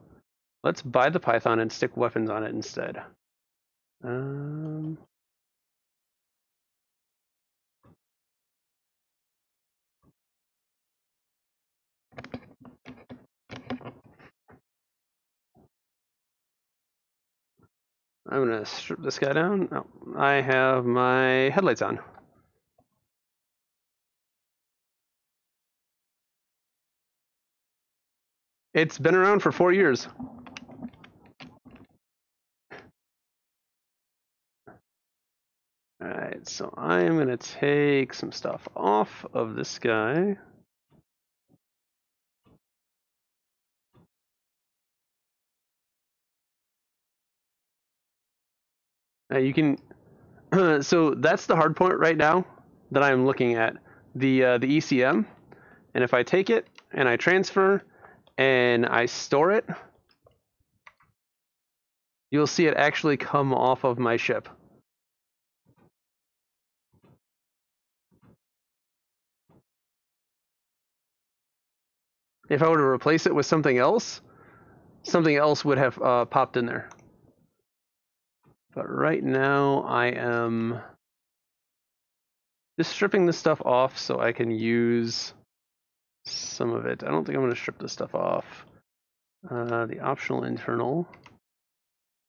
Let's buy the Python and stick weapons on it instead. I'm gonna strip this guy down. Oh, I have my headlights on. It's been around for 4 years. All right, so I am gonna take some stuff off of this guy. You can. So that's the hard point right now that I'm looking at, the ECM. And if I take it and I transfer and I store it, you'll see it actually come off of my ship. If I were to replace it with something else would have popped in there. But right now I am just stripping this stuff off so I can use some of it. I don't think I'm going to strip this stuff off. The optional internal.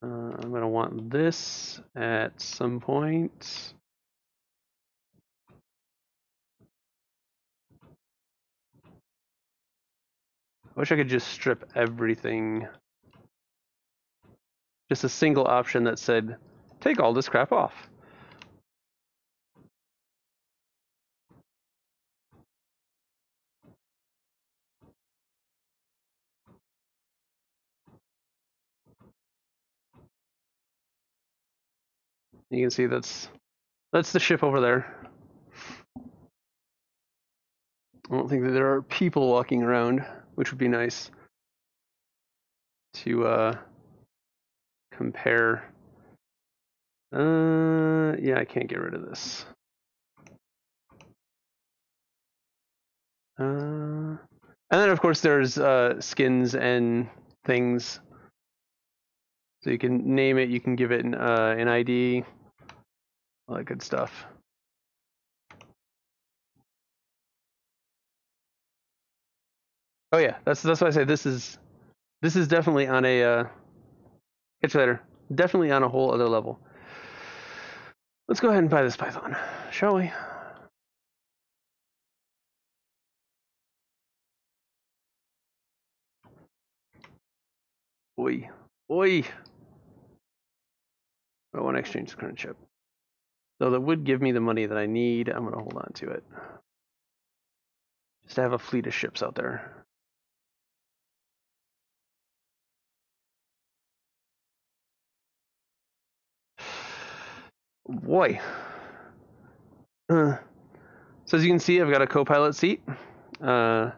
I'm going to want this at some point. I wish I could just strip everything. Just a single option that said, take all this crap off. You can see that's That's the ship over there. I don't think that there are people walking around, which would be nice to compare. Yeah, I can't get rid of this. And then of course there's skins and things. So you can name it, you can give it an ID, all that good stuff. Oh yeah, that's why I say this is definitely on a catch you later. Definitely on a whole other level. Let's go ahead and buy this Python, shall we? Oi. Oi. I want to exchange the current chip. So that would give me the money that I need. I'm going to hold on to it. Just to have a fleet of ships out there. Boy. So as you can see, I've got a co-pilot seat. I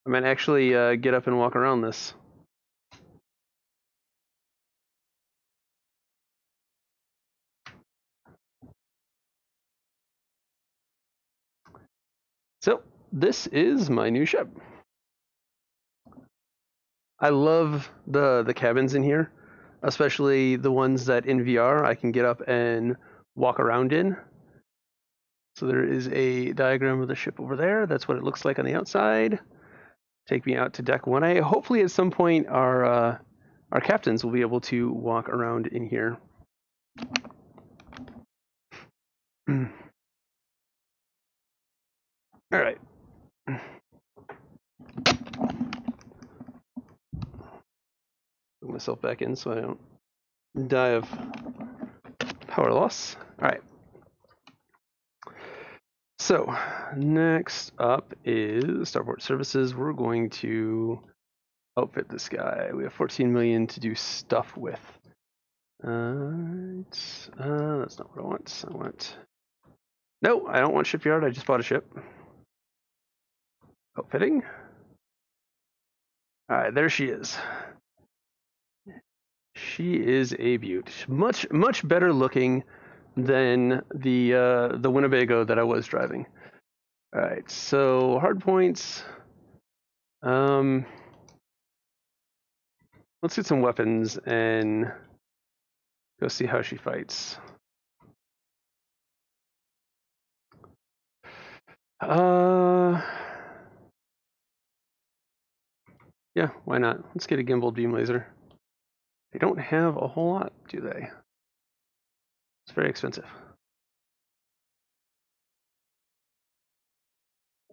might actually get up and walk around this. So this is my new ship. I love the cabins in here, especially the ones that in VR I can get up and walk around in. So there is a diagram of the ship over there. That's what it looks like on the outside. Take me out to deck 1A. Hopefully at some point our captains will be able to walk around in here. All right. Put myself back in so I don't die of power loss. All right. So next up is Starport Services. We're going to outfit this guy. We have 14 million to do stuff with. That's not what I want. I want. No, I don't want shipyard. I just bought a ship. Outfitting. All right, there she is. She is a beaut. Much better looking than the Winnebago that I was driving. All right, so hard points. Let's get some weapons and go see how she fights. Yeah, why not? Let's get a gimbal beam laser. They don't have a whole lot, do they? It's very expensive.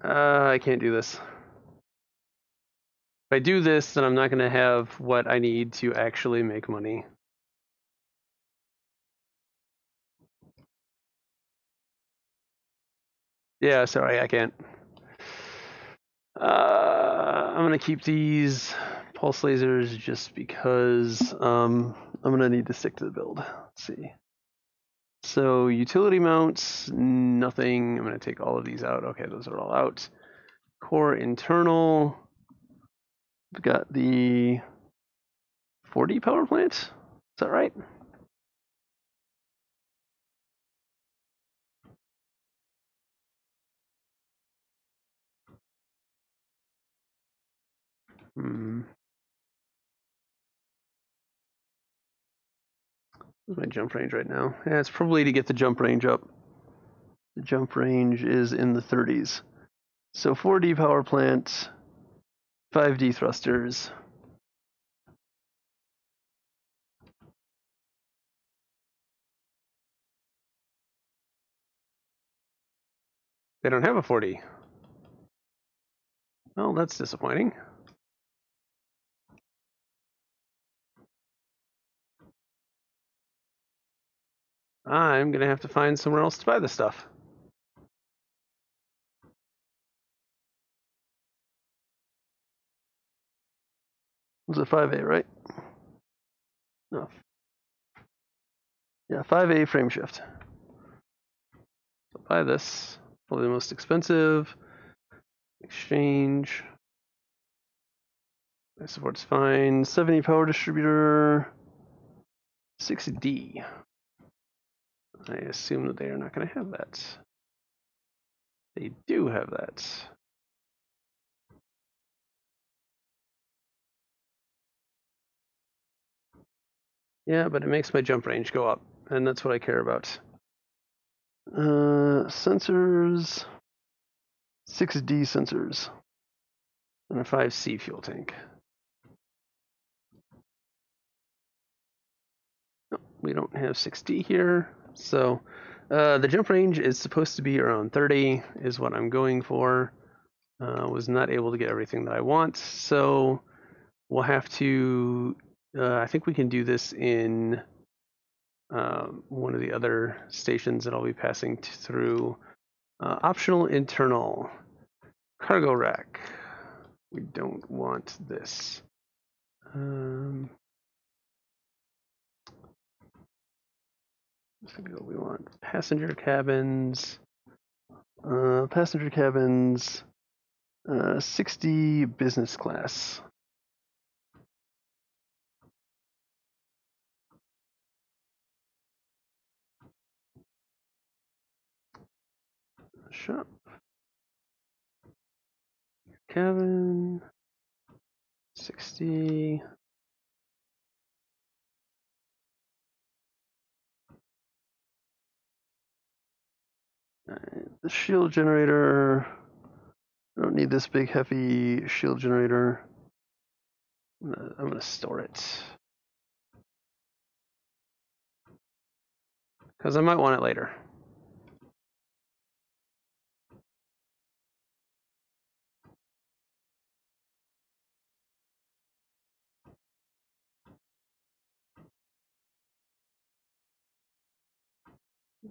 I can't do this. If I do this, then I'm not going to have what I need to actually make money. Yeah, sorry, I can't. I'm going to keep these pulse lasers just because I'm going to need to stick to the build. Let's see. So utility mounts, nothing. I'm going to take all of these out. Okay, those are all out. Core internal. We've got the 4D power plant. Is that right? What's my jump range right now? Yeah, it's probably to get the jump range up. The jump range is in the 30s. So 4D power plant, 5D thrusters. They don't have a 4D. Well, that's disappointing. I'm going to have to find somewhere else to buy this stuff. It was a 5A, right? No. Yeah, 5A frame shift. So buy this. Probably the most expensive. Exchange. It supports fine. 70 power distributor. 6D. I assume that they are not going to have that. They do have that. Yeah, but it makes my jump range go up, and that's what I care about. Sensors. 6D sensors. And a 5C fuel tank. No, we don't have 6D here, so the jump range is supposed to be around 30 is what I'm going for. Was not able to get everything that I want, so we'll have to, I think we can do this in one of the other stations that I'll be passing through. Optional internal cargo rack. We don't want this. We want passenger cabins. 60 business class. Shop. Cabin. 60. The shield generator. I don't need this big heavy shield generator. I'm gonna store it. Because I might want it later.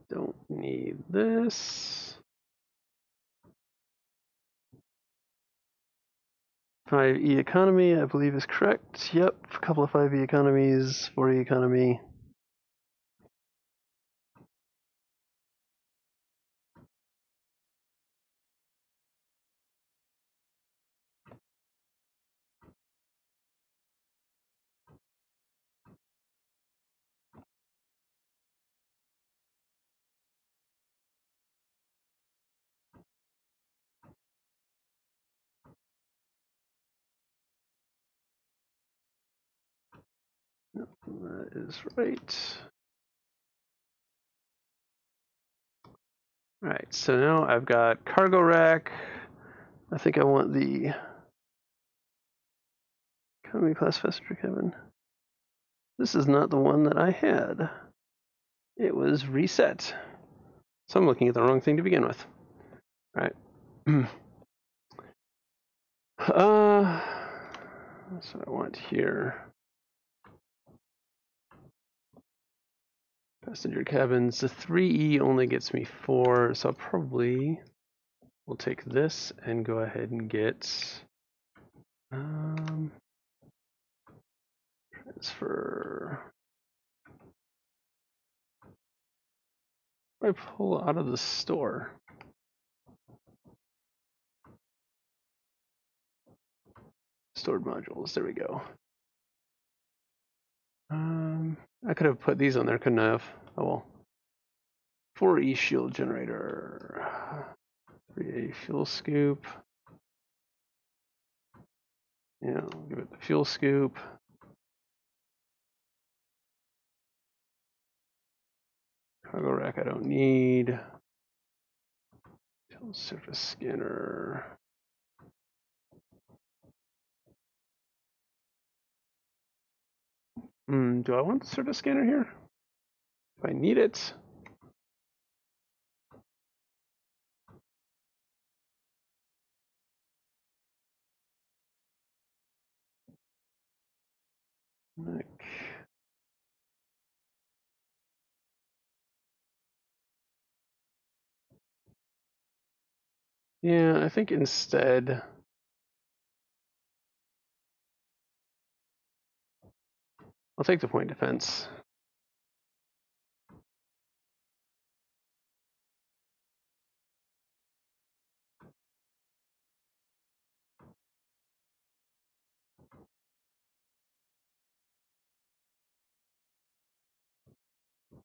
Don't need this. 5E economy, I believe is correct. Yep, a couple of 5E economies, 4E economy. Yep, that is right. Alright, so now I've got cargo rack. I think I want the economy class passenger cabin. This is not the one that I had. It was reset. So I'm looking at the wrong thing to begin with. Alright. That's what I want here. Passenger cabins. The 3E only gets me 4, so I'll probably will take this and go ahead and get transfer. I pull out of the store. Stored modules. There we go. I could have put these on there, couldn't I have? Oh well. 4E shield generator. 3A fuel scoop. Yeah, I'll give it the fuel scoop. Cargo rack I don't need. Surface scanner. Do I want the surface scanner here? If I need it. Yeah, I think instead I'll take the point defense.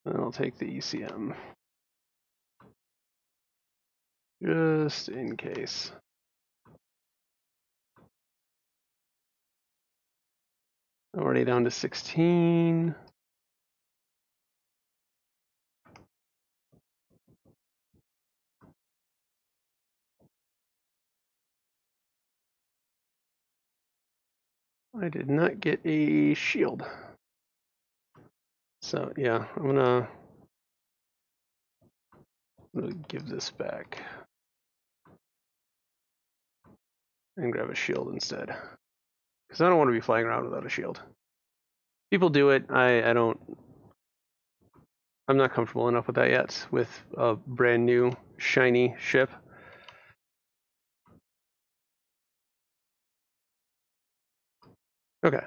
And I'll take the ECM. Just in case. Already down to 16. I did not get a shield. So yeah, I'm gonna give this back and grab a shield instead. Because I don't want to be flying around without a shield. People do it. I don't. I'm not comfortable enough with that yet with a brand new shiny ship. Okay.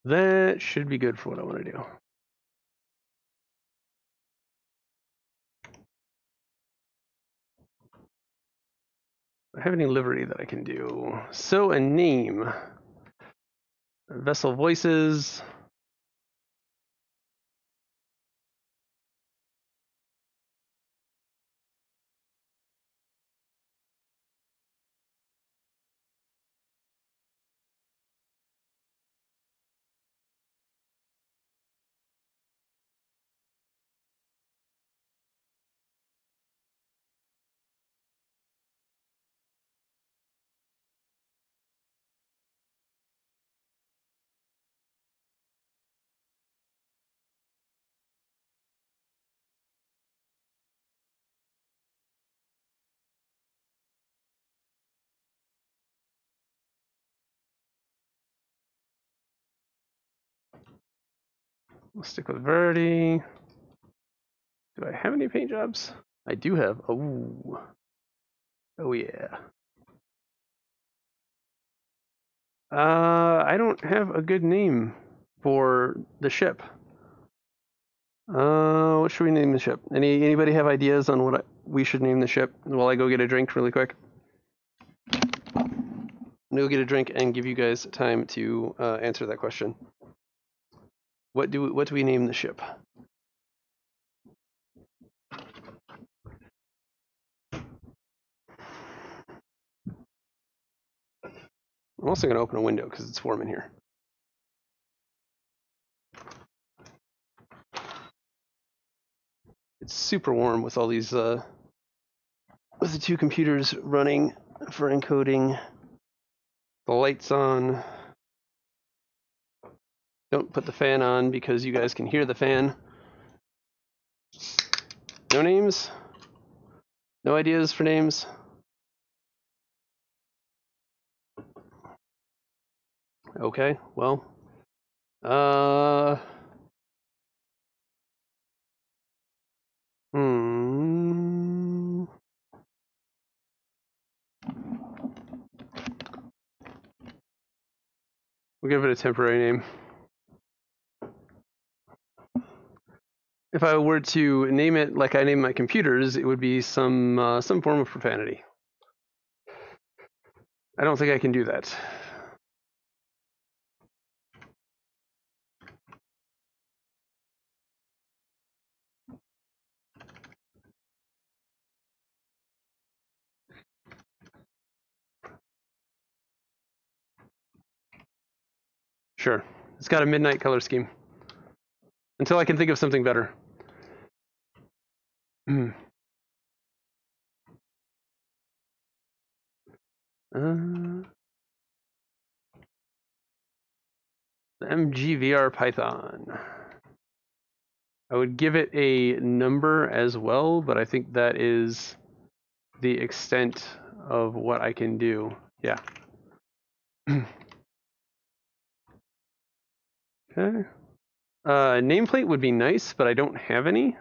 That should be good for what I want to do. Do I have any livery that I can do? So a name. Vessel voices. We'll stick with Verity. Do I have any paint jobs? I do have. Oh. Oh yeah. I don't have a good name for the ship. What should we name the ship? Anybody have ideas on what we should name the ship? While I go get a drink really quick. I'm gonna go get a drink and give you guys time to answer that question. What do we name the ship? I'm also gonna open a window because it's warm in here. It's super warm with all these with the two computers running for encoding. The lights on. Don't put the fan on because you guys can hear the fan. No names? No ideas for names? Okay, well. We'll give it a temporary name. If I were to name it like I name my computers, it would be some form of profanity. I don't think I can do that. Sure. It's got a midnight color scheme. Until I can think of something better. The MGVR Python. I would give it a number as well, but I think that is the extent of what I can do. Yeah. Okay. Nameplate would be nice, but I don't have any.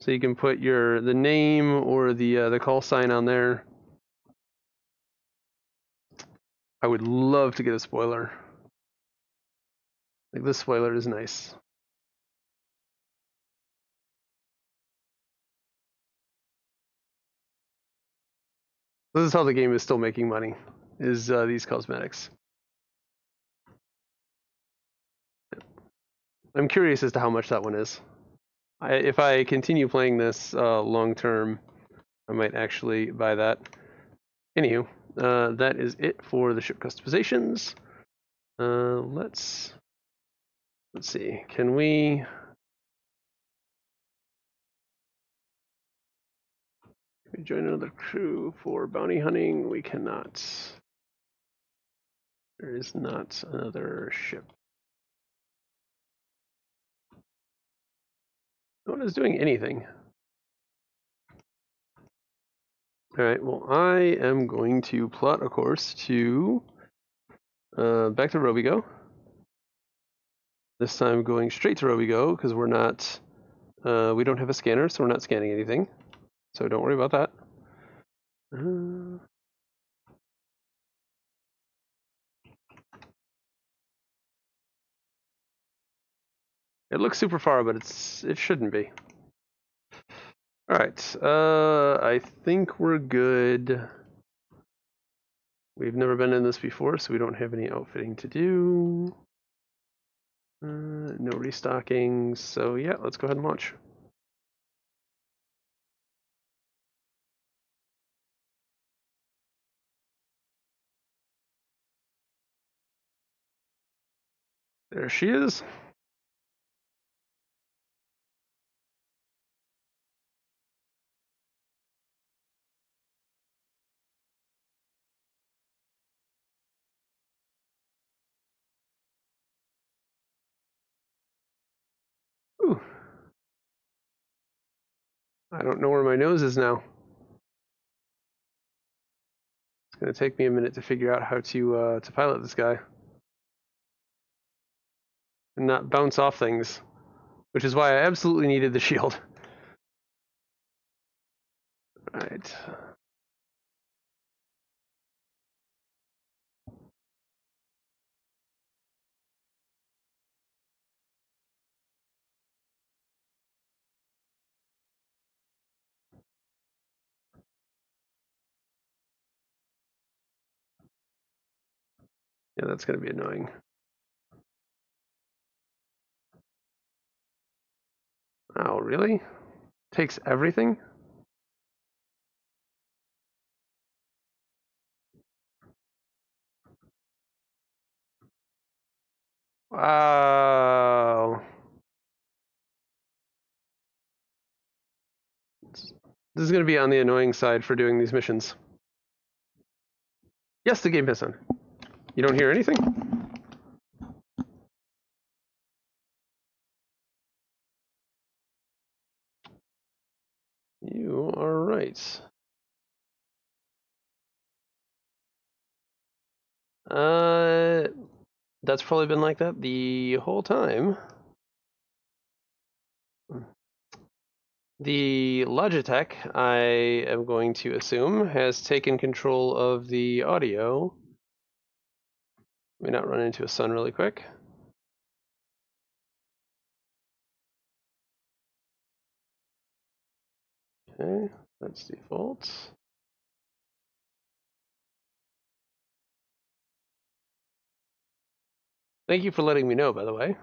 So you can put the name or the call sign on there. I would love to get a spoiler. Like, this spoiler is nice. This is how the game is still making money, is these cosmetics. I'm curious as to how much that one is. If I continue playing this long term, I might actually buy that. Anywho, that is it for the ship customizations. Let's see. Can we join another crew for bounty hunting? We cannot. There is not another ship. No one is doing anything. Alright, well, I am going to plot a course to back to Robigo. This time going straight to Robigo because we're not, we don't have a scanner, so we're not scanning anything. So don't worry about that. It looks super far, but it shouldn't be. Alright, I think we're good. We've never been in this before, so we don't have any outfitting to do. No restocking, so yeah, let's go ahead and launch. There she is. Ooh. I don't know where my nose is now. It's going to take me a minute to figure out how to pilot this guy. And not bounce off things. Which is why I absolutely needed the shield. Alright. Yeah, that's going to be annoying. Oh, really? Takes everything? Wow. This is going to be on the annoying side for doing these missions. Yes, the game has on. You don't hear anything? You are right. That's probably been like that the whole time. The Logitech, I am going to assume, has taken control of the audio. Let me not run into a sun really quick. Okay, that's default. Thank you for letting me know, by the way.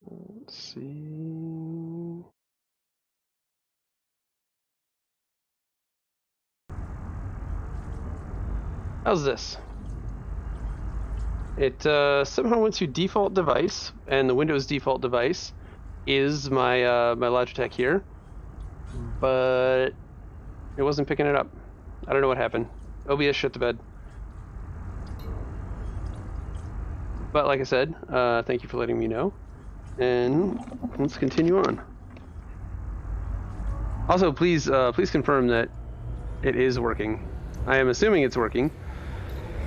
Let's see. How's this? It somehow went to default device, and the Windows default device is my my Logitech here, but it wasn't picking it up. I don't know what happened. OBS shut the bed. But like I said, thank you for letting me know, and let's continue on. Also, please confirm that it is working. I am assuming it's working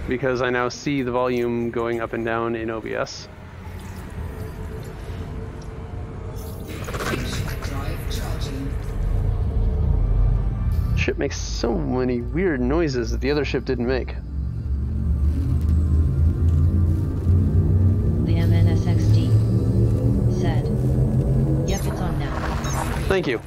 because I now see the volume going up and down in OBS. ship makes so many weird noises that the other ship didn't make. The MNSXD said, "Yep, it's on now." Thank you.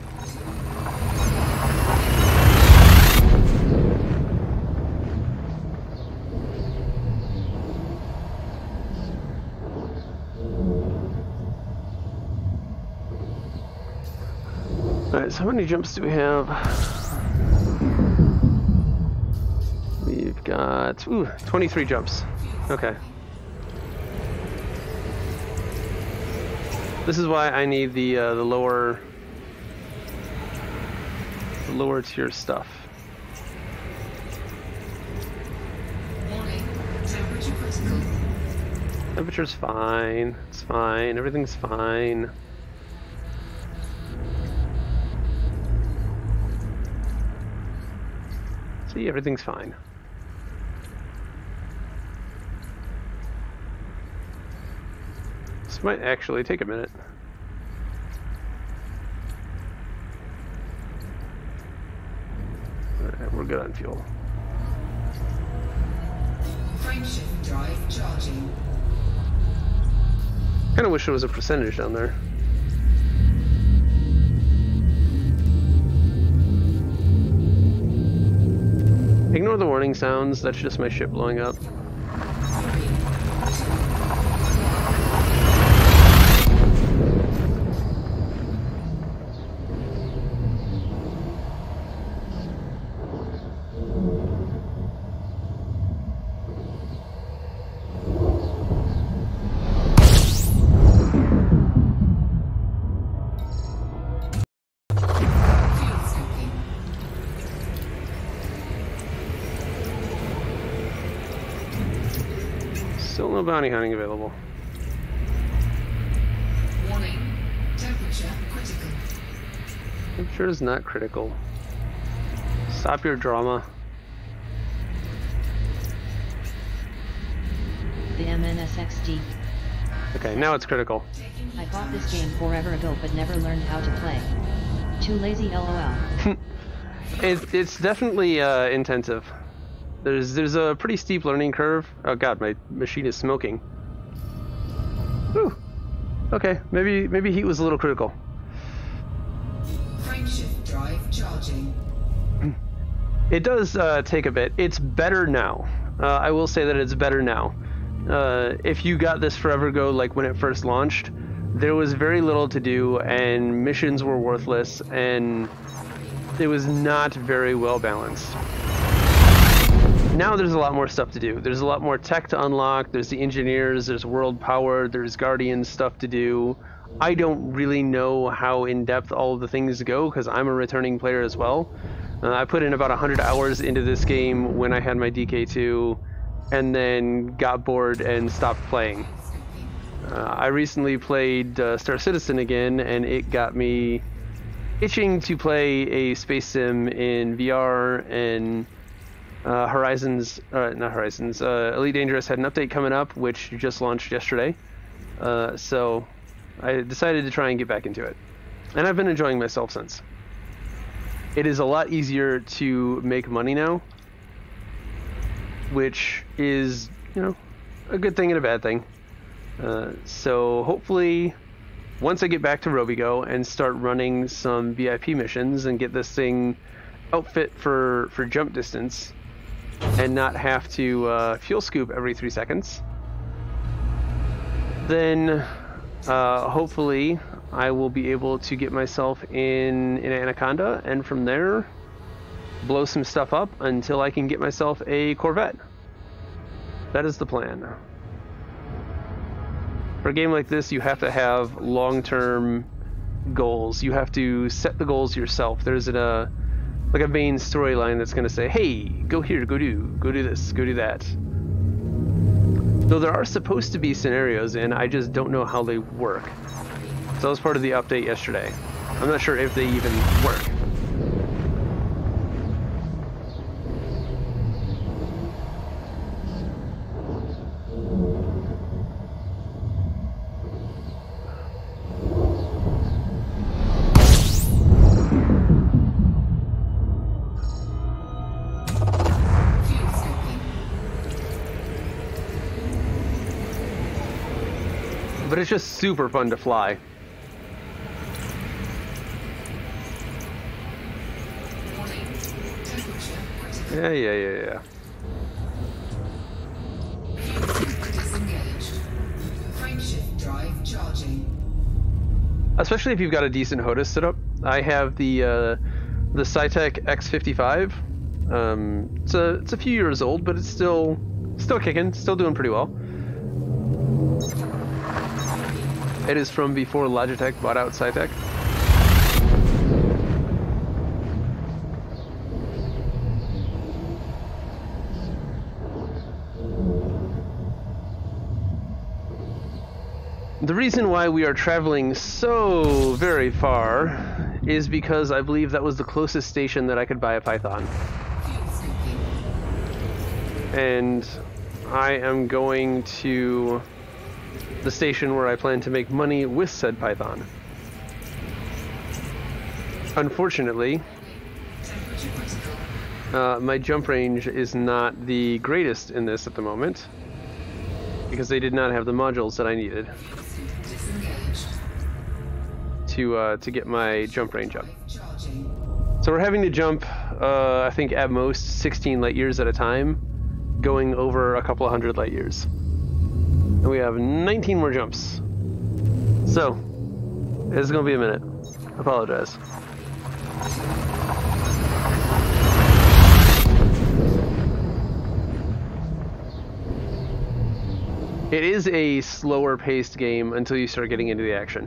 Alright, so how many jumps do we have? We've got 23 jumps. Okay. This is why I need the lower tier stuff. Temperature's fine. It's fine. Everything's fine. See, everything's fine. This might actually take a minute. Alright, we're good on fuel. Frameshift drive charging. Kinda wish there was a percentage down there. Ignore the warning sounds, that's just my ship blowing up. Still no bounty hunting available. Warning. Temperature critical. Temperature is not critical. Stop your drama. The MNSXD. Okay, now it's critical. I bought this game forever ago but never learned how to play. Too lazy, lol. It's definitely intensive. There's a pretty steep learning curve. Oh god, my machine is smoking. Whew. Okay, maybe heat was a little critical. Frameshift drive charging. It does take a bit. It's better now. I will say that it's better now. If you got this forever ago, like when it first launched, there was very little to do and missions were worthless and it was not very well balanced. Now there's a lot more stuff to do. There's a lot more tech to unlock. There's the engineers, there's world power, there's Guardian stuff to do. I don't really know how in-depth all of the things go because I'm a returning player as well. I put in about 100 hours into this game when I had my DK2 and then got bored and stopped playing. I recently played Star Citizen again and it got me itching to play a space sim in VR, and Elite Dangerous had an update coming up which just launched yesterday. So I decided to try and get back into it. And I've been enjoying myself since. It is a lot easier to make money now, which is, you know, a good thing and a bad thing. So hopefully once I get back to Robigo and start running some VIP missions and get this thing outfit for jump distance and not have to fuel scoop every 3 seconds, then hopefully I will be able to get myself in Anaconda, and from there blow some stuff up until I can get myself a Corvette. That is the plan. For a game like this, you have to have long-term goals. You have to set the goals yourself. There's a main storyline that's going to say, hey, go here, go do this, go do that. Though there are supposed to be scenarios, and I just don't know how they work. So that was part of the update yesterday. I'm not sure if they even work. But it's just super fun to fly. Warning. Temperature critical. Yeah. Disengaged. Frameshift drive charging. Especially if you've got a decent HOTAS setup. I have the Cytec X55. It's a few years old, but it's still kicking, still doing pretty well. It is from before Logitech bought out Cytec. The reason why we are traveling so very far is because I believe that was the closest station that I could buy a Python. Fuel scooping. And I am going to the station where I plan to make money with said Python. Unfortunately, Temperature critical. my jump range is not the greatest in this at the moment because they did not have the modules that I needed Disengaged. to get my jump range up. Charging. So we're having to jump, I think at most 16 light years at a time, going over a couple of hundred light years. And we have 19 more jumps. So, this is going to be a minute. I apologize. It is a slower paced game until you start getting into the action.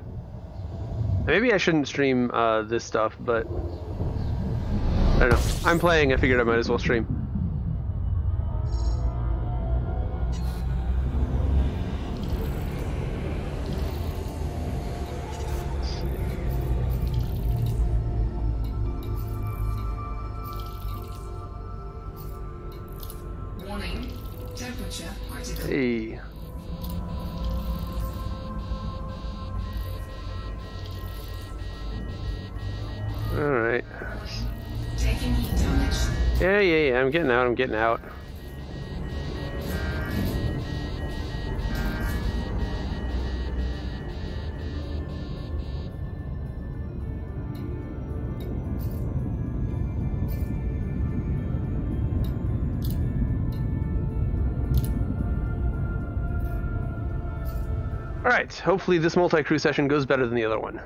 Maybe I shouldn't stream this stuff, but I don't know. I'm playing, I figured I might as well stream. Warning. Temperature critical. Hey. Alright. Taking heat damage. Yeah, I'm getting out. Alright, hopefully this multi-crew session goes better than the other one.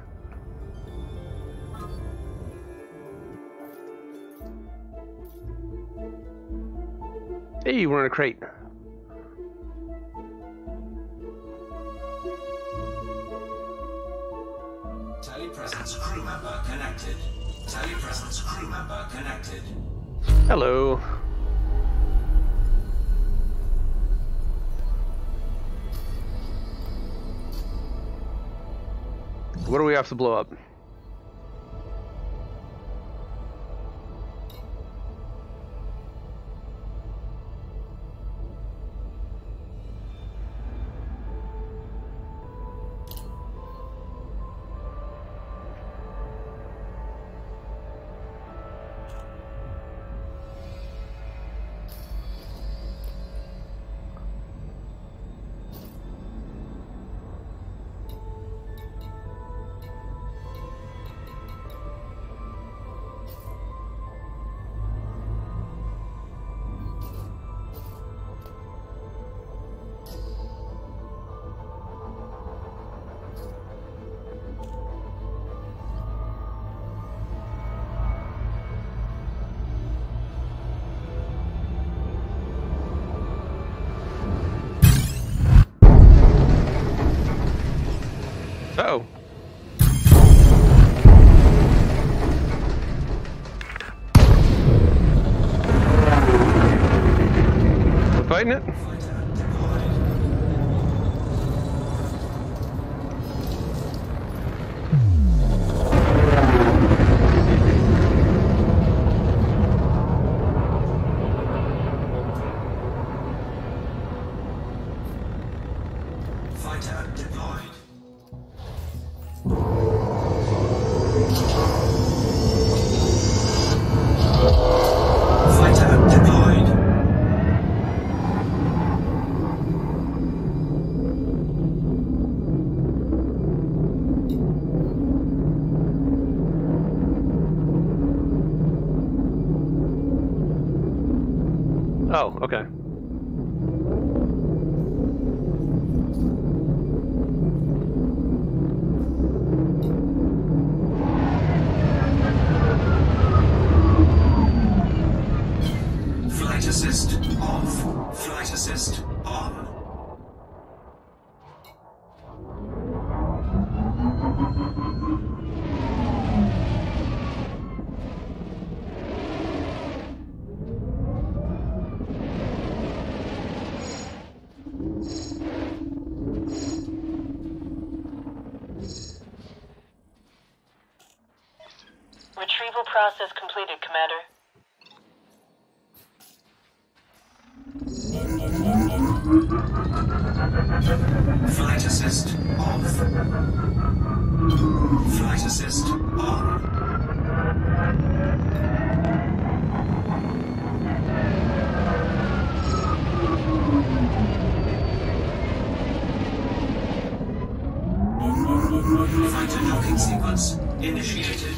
Hey, we're in a crate. Telepresence crew member connected. Telepresence crew member connected. Hello. What do we have to blow up? Uh-oh. We're fighting it? Fighter deployed. Fighter deployed. Oh, okay. Flight assist off. Flight assist on. Retrieval process completed, Commander. Flight assist off. Flight assist on. Fighter docking sequence initiated.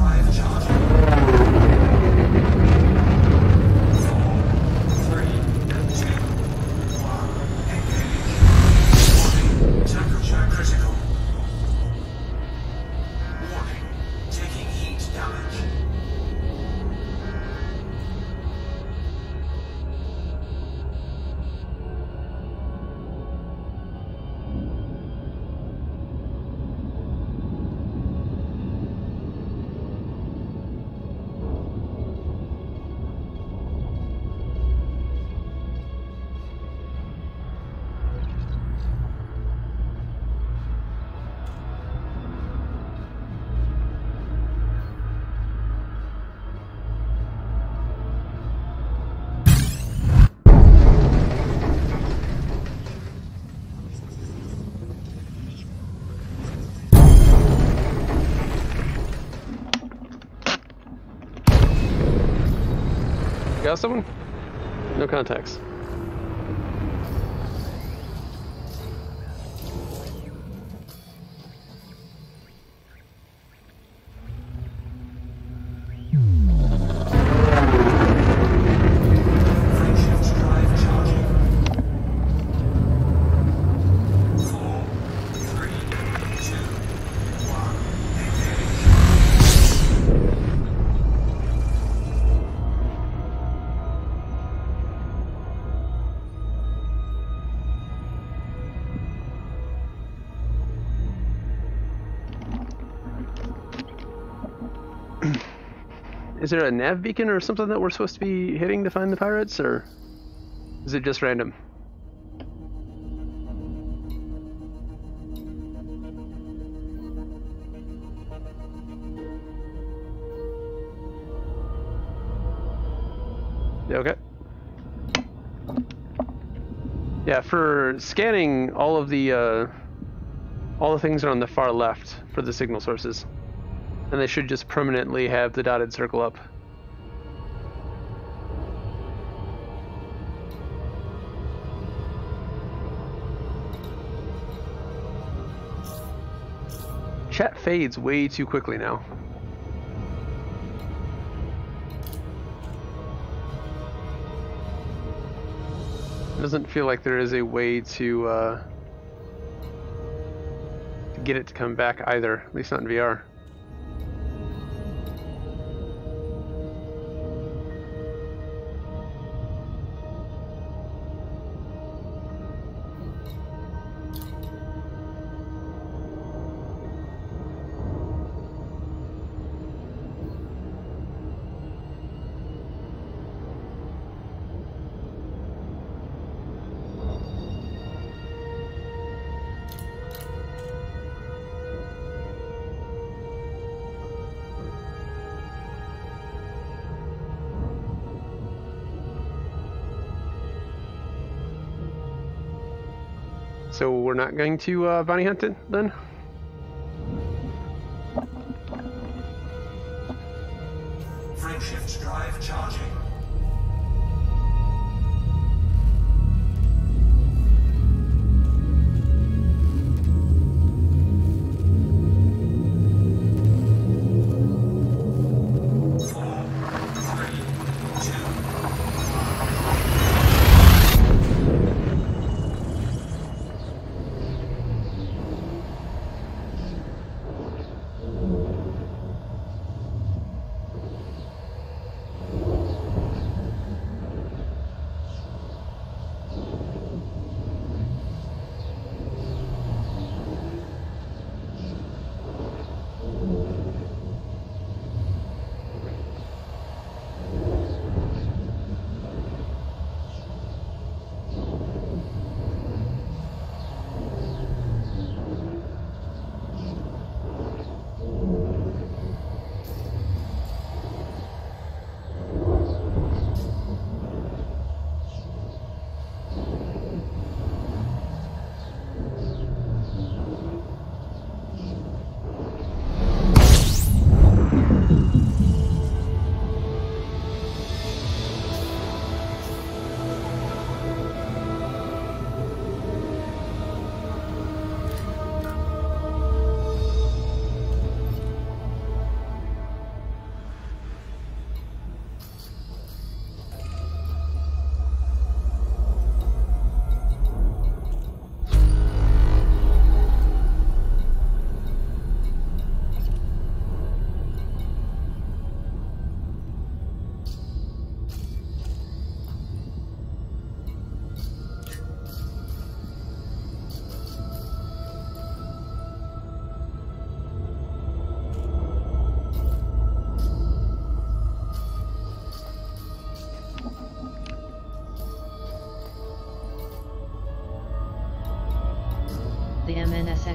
drive charging. 4, 3, 2, 1, engage. Warning, temperature critical. Warning, taking heat damage. Got someone? No contacts. Frameshift drive charging. 4, 3, 2, 1, engage. Is there a nav beacon or something that we're supposed to be hitting to find the pirates, or is it just random? Yeah, okay. Yeah, for scanning, all the things are on the far left for the signal sources. And they should just permanently have the dotted circle up. Chat fades way too quickly now. It doesn't feel like there is a way to get it to come back either, at least not in VR. So we're not going to bounty hunt it then? Frameshift drive charging.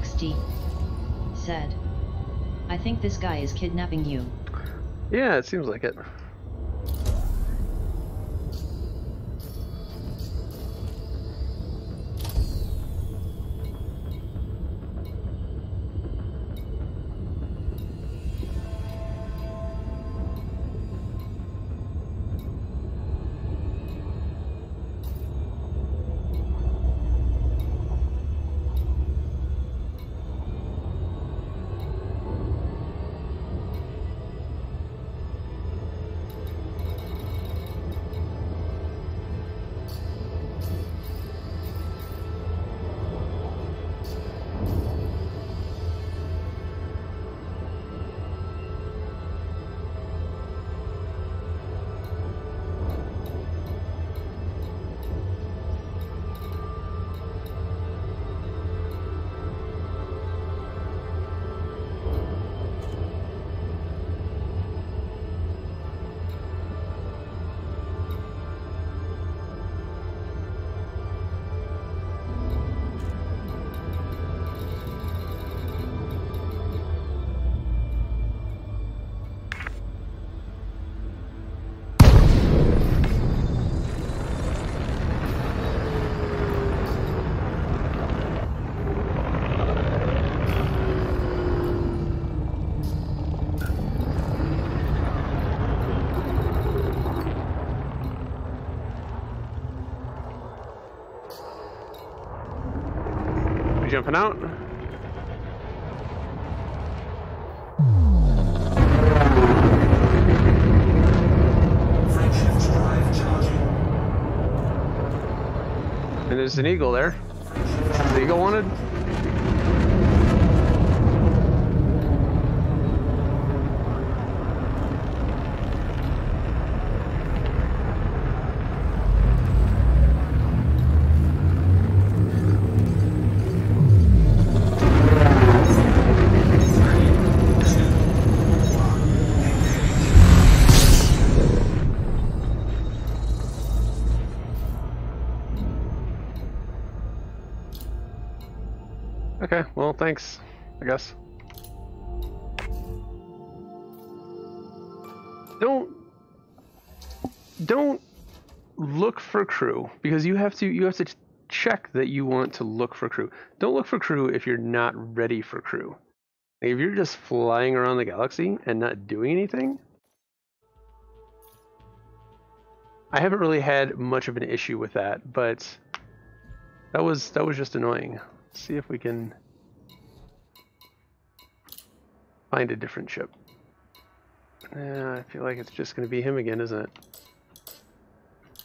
XD said, I think this guy is kidnapping you. Yeah, it seems like it. Jumping out. Frameshift drive charging. And there's an eagle there. The eagle wanted? Okay, well, thanks, I guess. Don't look for crew, because you have to check that you want to look for crew. Don't look for crew if you're not ready for crew. Like, if you're just flying around the galaxy and not doing anything, I haven't really had much of an issue with that, but that was just annoying. Let's see if we can find a different ship. Yeah, I feel like it's just going to be him again, isn't it?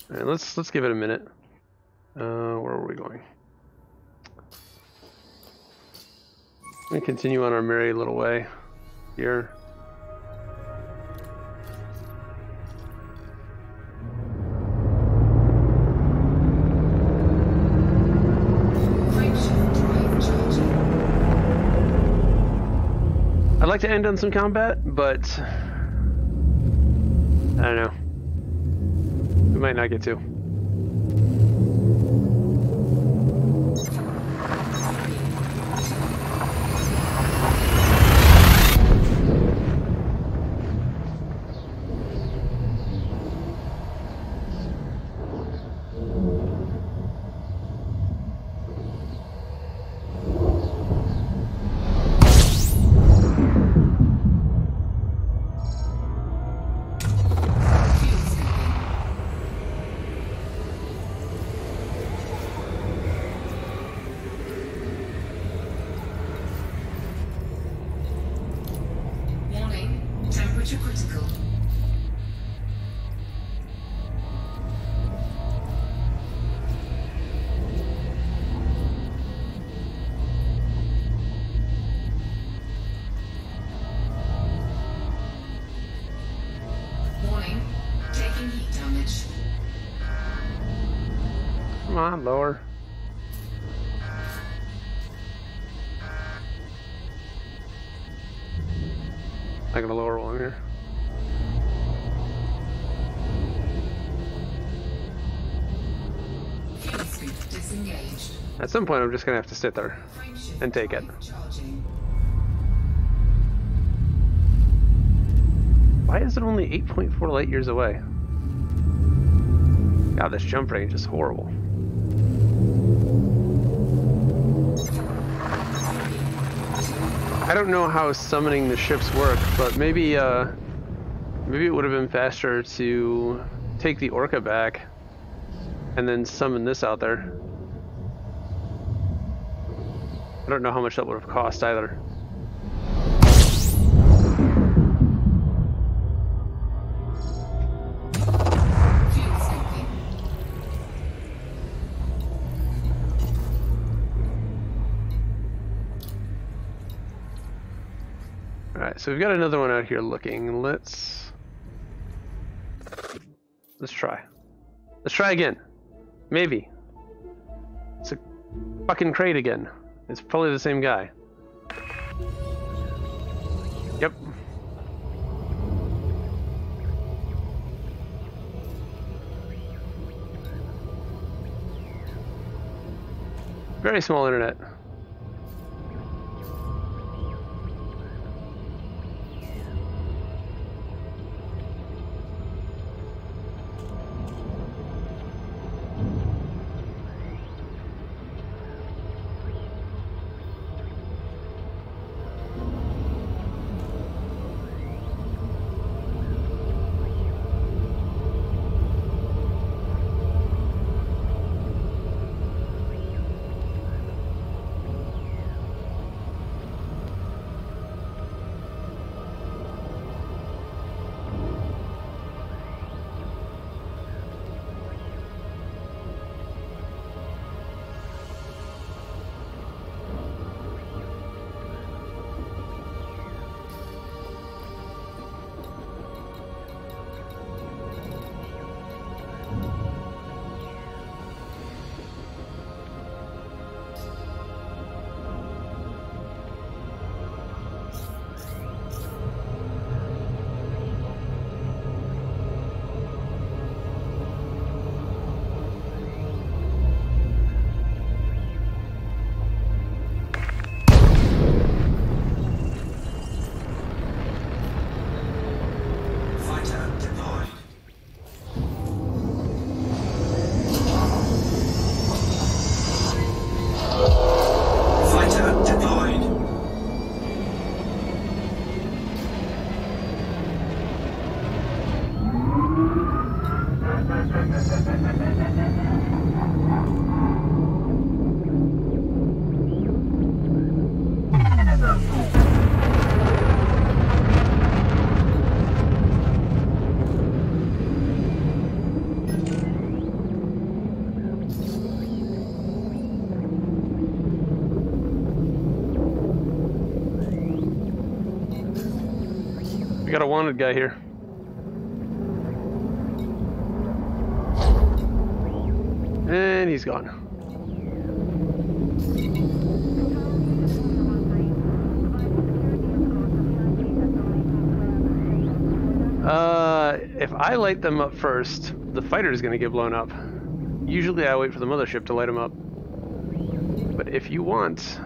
All right, let's give it a minute. Where are we going? We continue on our merry little way here. I'd like to end on some combat, but I don't know. We might not get to. Temperature critical. Warning, taking heat damage. Come on, lower. Not gonna lower while I'm here. Fuel scoop Disengaged. At some point, I'm just gonna have to sit there Frameshift and take it. charging. Why is it only 8.4 light years away? God, this jump range is horrible. I don't know how summoning the ships work, but maybe maybe it would have been faster to take the Orca back and then summon this out there. I don't know how much that would have cost either. Fuel sinking. Alright, so we've got another one out here looking. Let's try. Let's try again. Maybe. It's a fucking crate again. It's probably the same guy. Yep. Very small internet. Fighter deployed. Fighter deployed. We got a wanted guy here. And he's gone. If I light them up first, the fighter is going to get blown up. Usually I wait for the mothership to light them up. But if you want...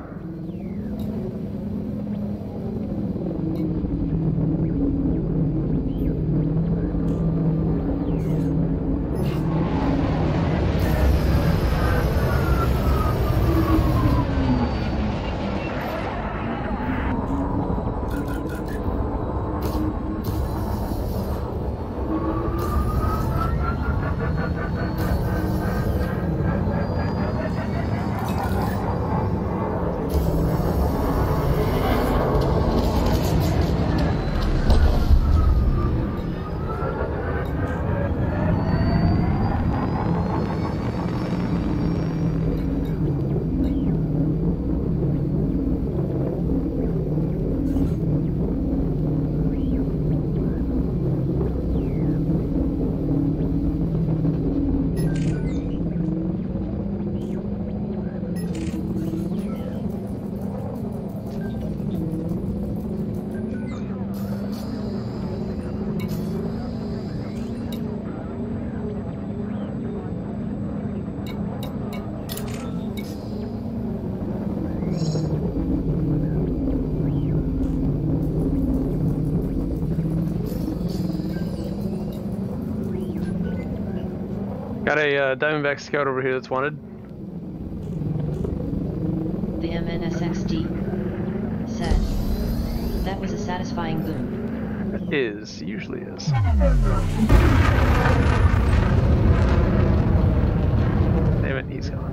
Got a Diamondback Scout over here that's wanted. The MNSXD said, "That was a satisfying boom." It is, usually is. Damn it, he's gone.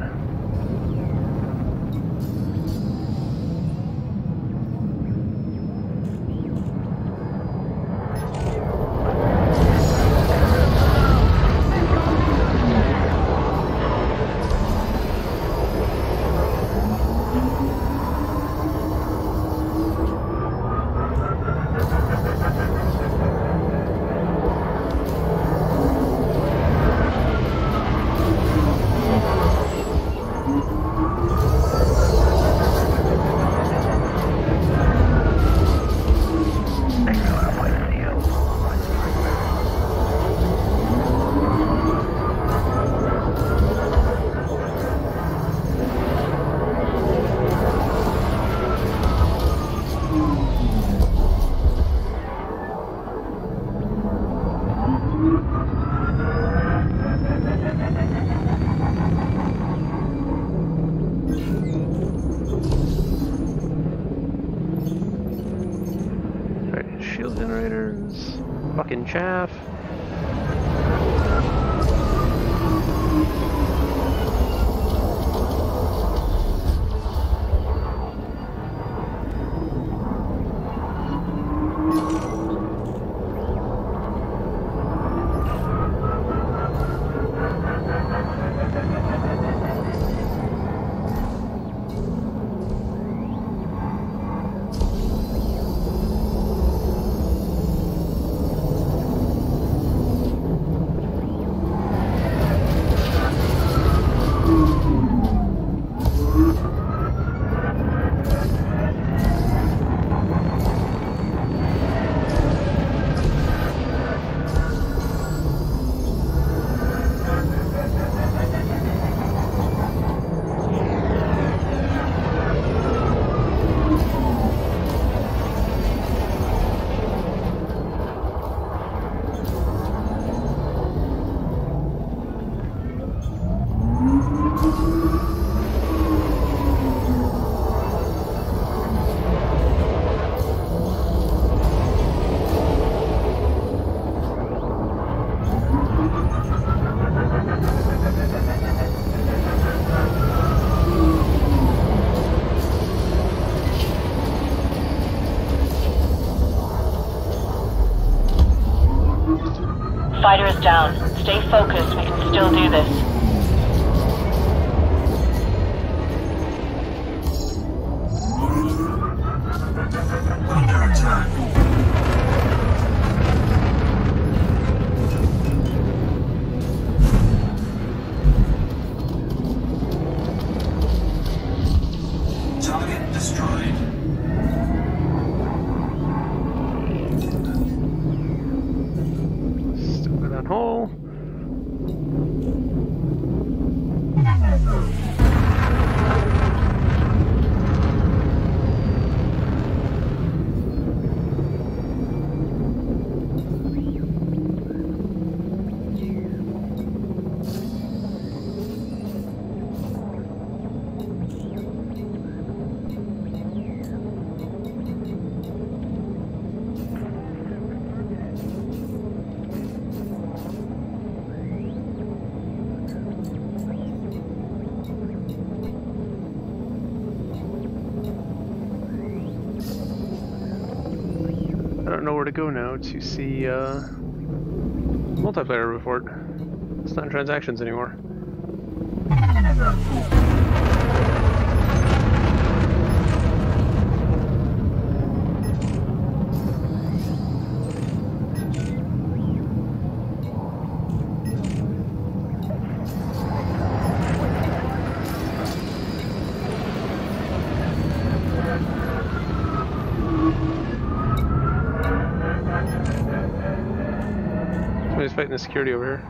Shield generators, fucking chaff. Fighter is down. Stay focused. We can still do this. Under attack. Target destroyed. Stupid on hole. I don't know where to go now to see multiplayer report. It's not in transactions anymore. Somebody's fighting the security over here.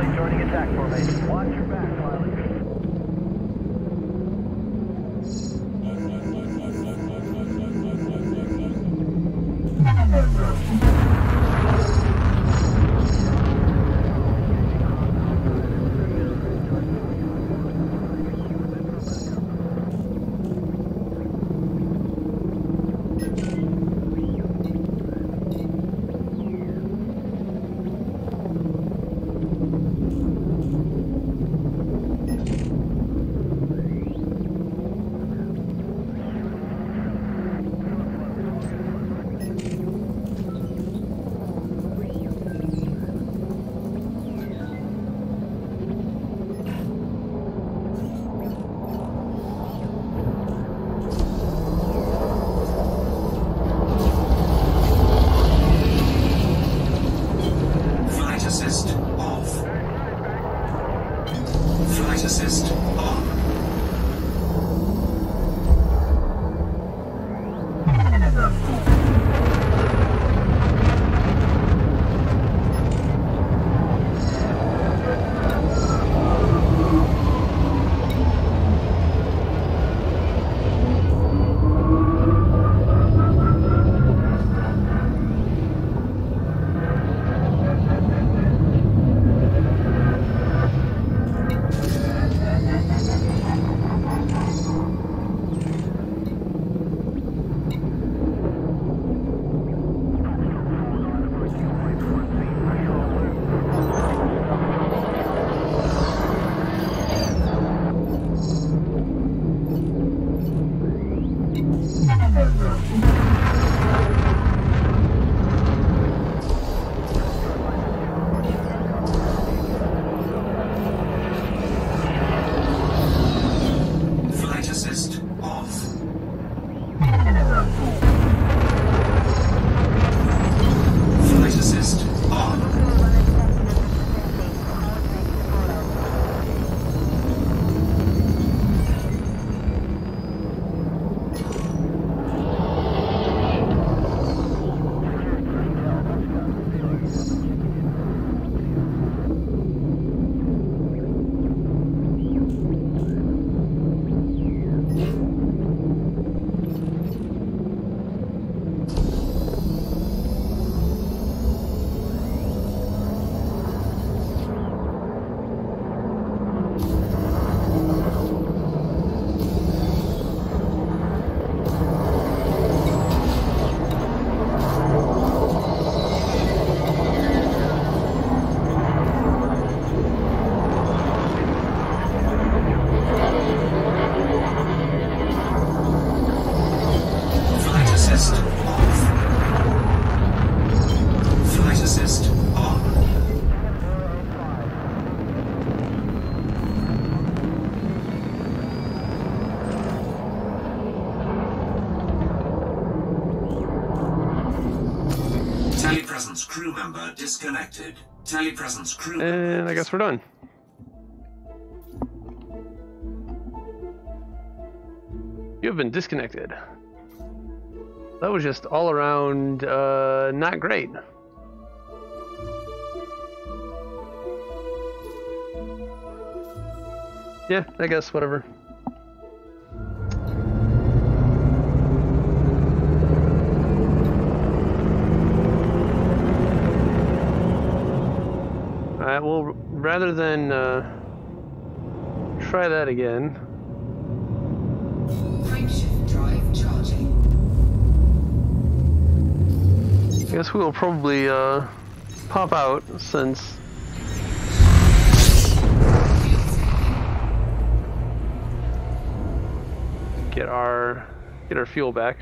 Pilot joining attack formation. Watch your back, pilot. Flight assist off. Flight assist on. Flight assist off. Flight assist on. Flight assist off. Flight assist on. Telepresence crew member disconnected. Telepresence crew member. And I guess we're done. You have been disconnected. That was just all around not great. Yeah, I guess, whatever. Alright, well, rather than try that again, Frameshift drive charging. I guess we will probably pop out since get our fuel back.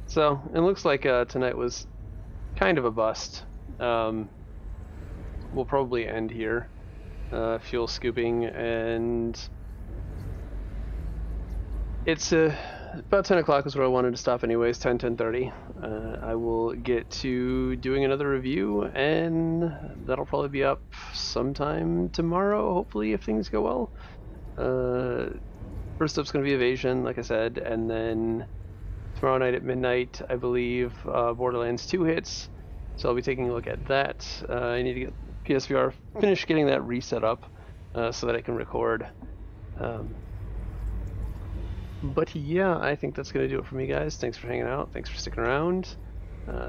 So it looks like tonight was kind of a bust. We'll probably end here. Fuel scooping, and it's about 10 o'clock is where I wanted to stop anyways, 10:30. I will get to doing another review, and that'll probably be up sometime tomorrow, hopefully, if things go well. First up's going to be Evasion, like I said, and then tomorrow night at midnight, I believe, Borderlands 2 hits. So I'll be taking a look at that. I need to get PSVR, finish getting that reset up so that I can record. But yeah, I think that's going to do it for me, guys. Thanks for hanging out. Thanks for sticking around.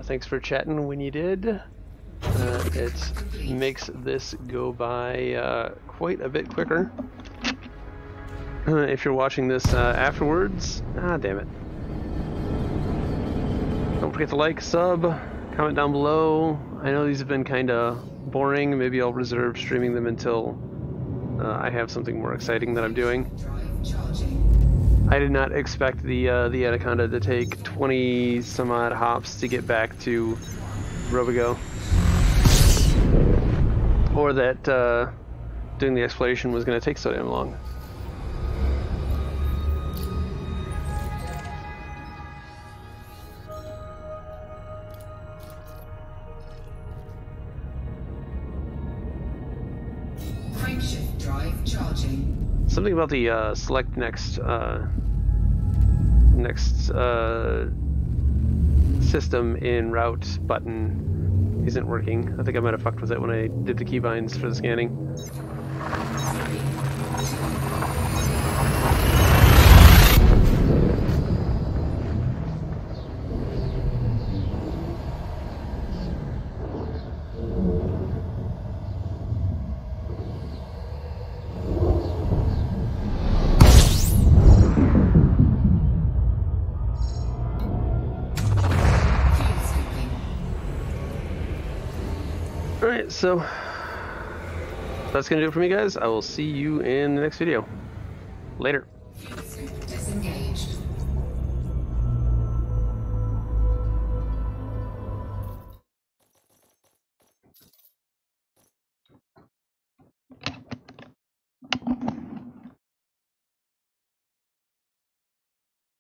Thanks for chatting when you did. It makes this go by quite a bit quicker. If you're watching this afterwards, damn it. Don't forget to like, sub, comment down below. I know these have been kind of boring. Maybe I'll reserve streaming them until I have something more exciting that I'm doing. Drive charging. I did not expect the Anaconda to take 20 some odd hops to get back to Robigo, or that doing the exploration was going to take so damn long. Crankshaft drive charging. Something about the select next system in route button isn't working. I think I might have fucked with it when I did the keybinds for the scanning. Alright, so that's gonna do it for me, guys. I will see you in the next video. Later. Disengaged.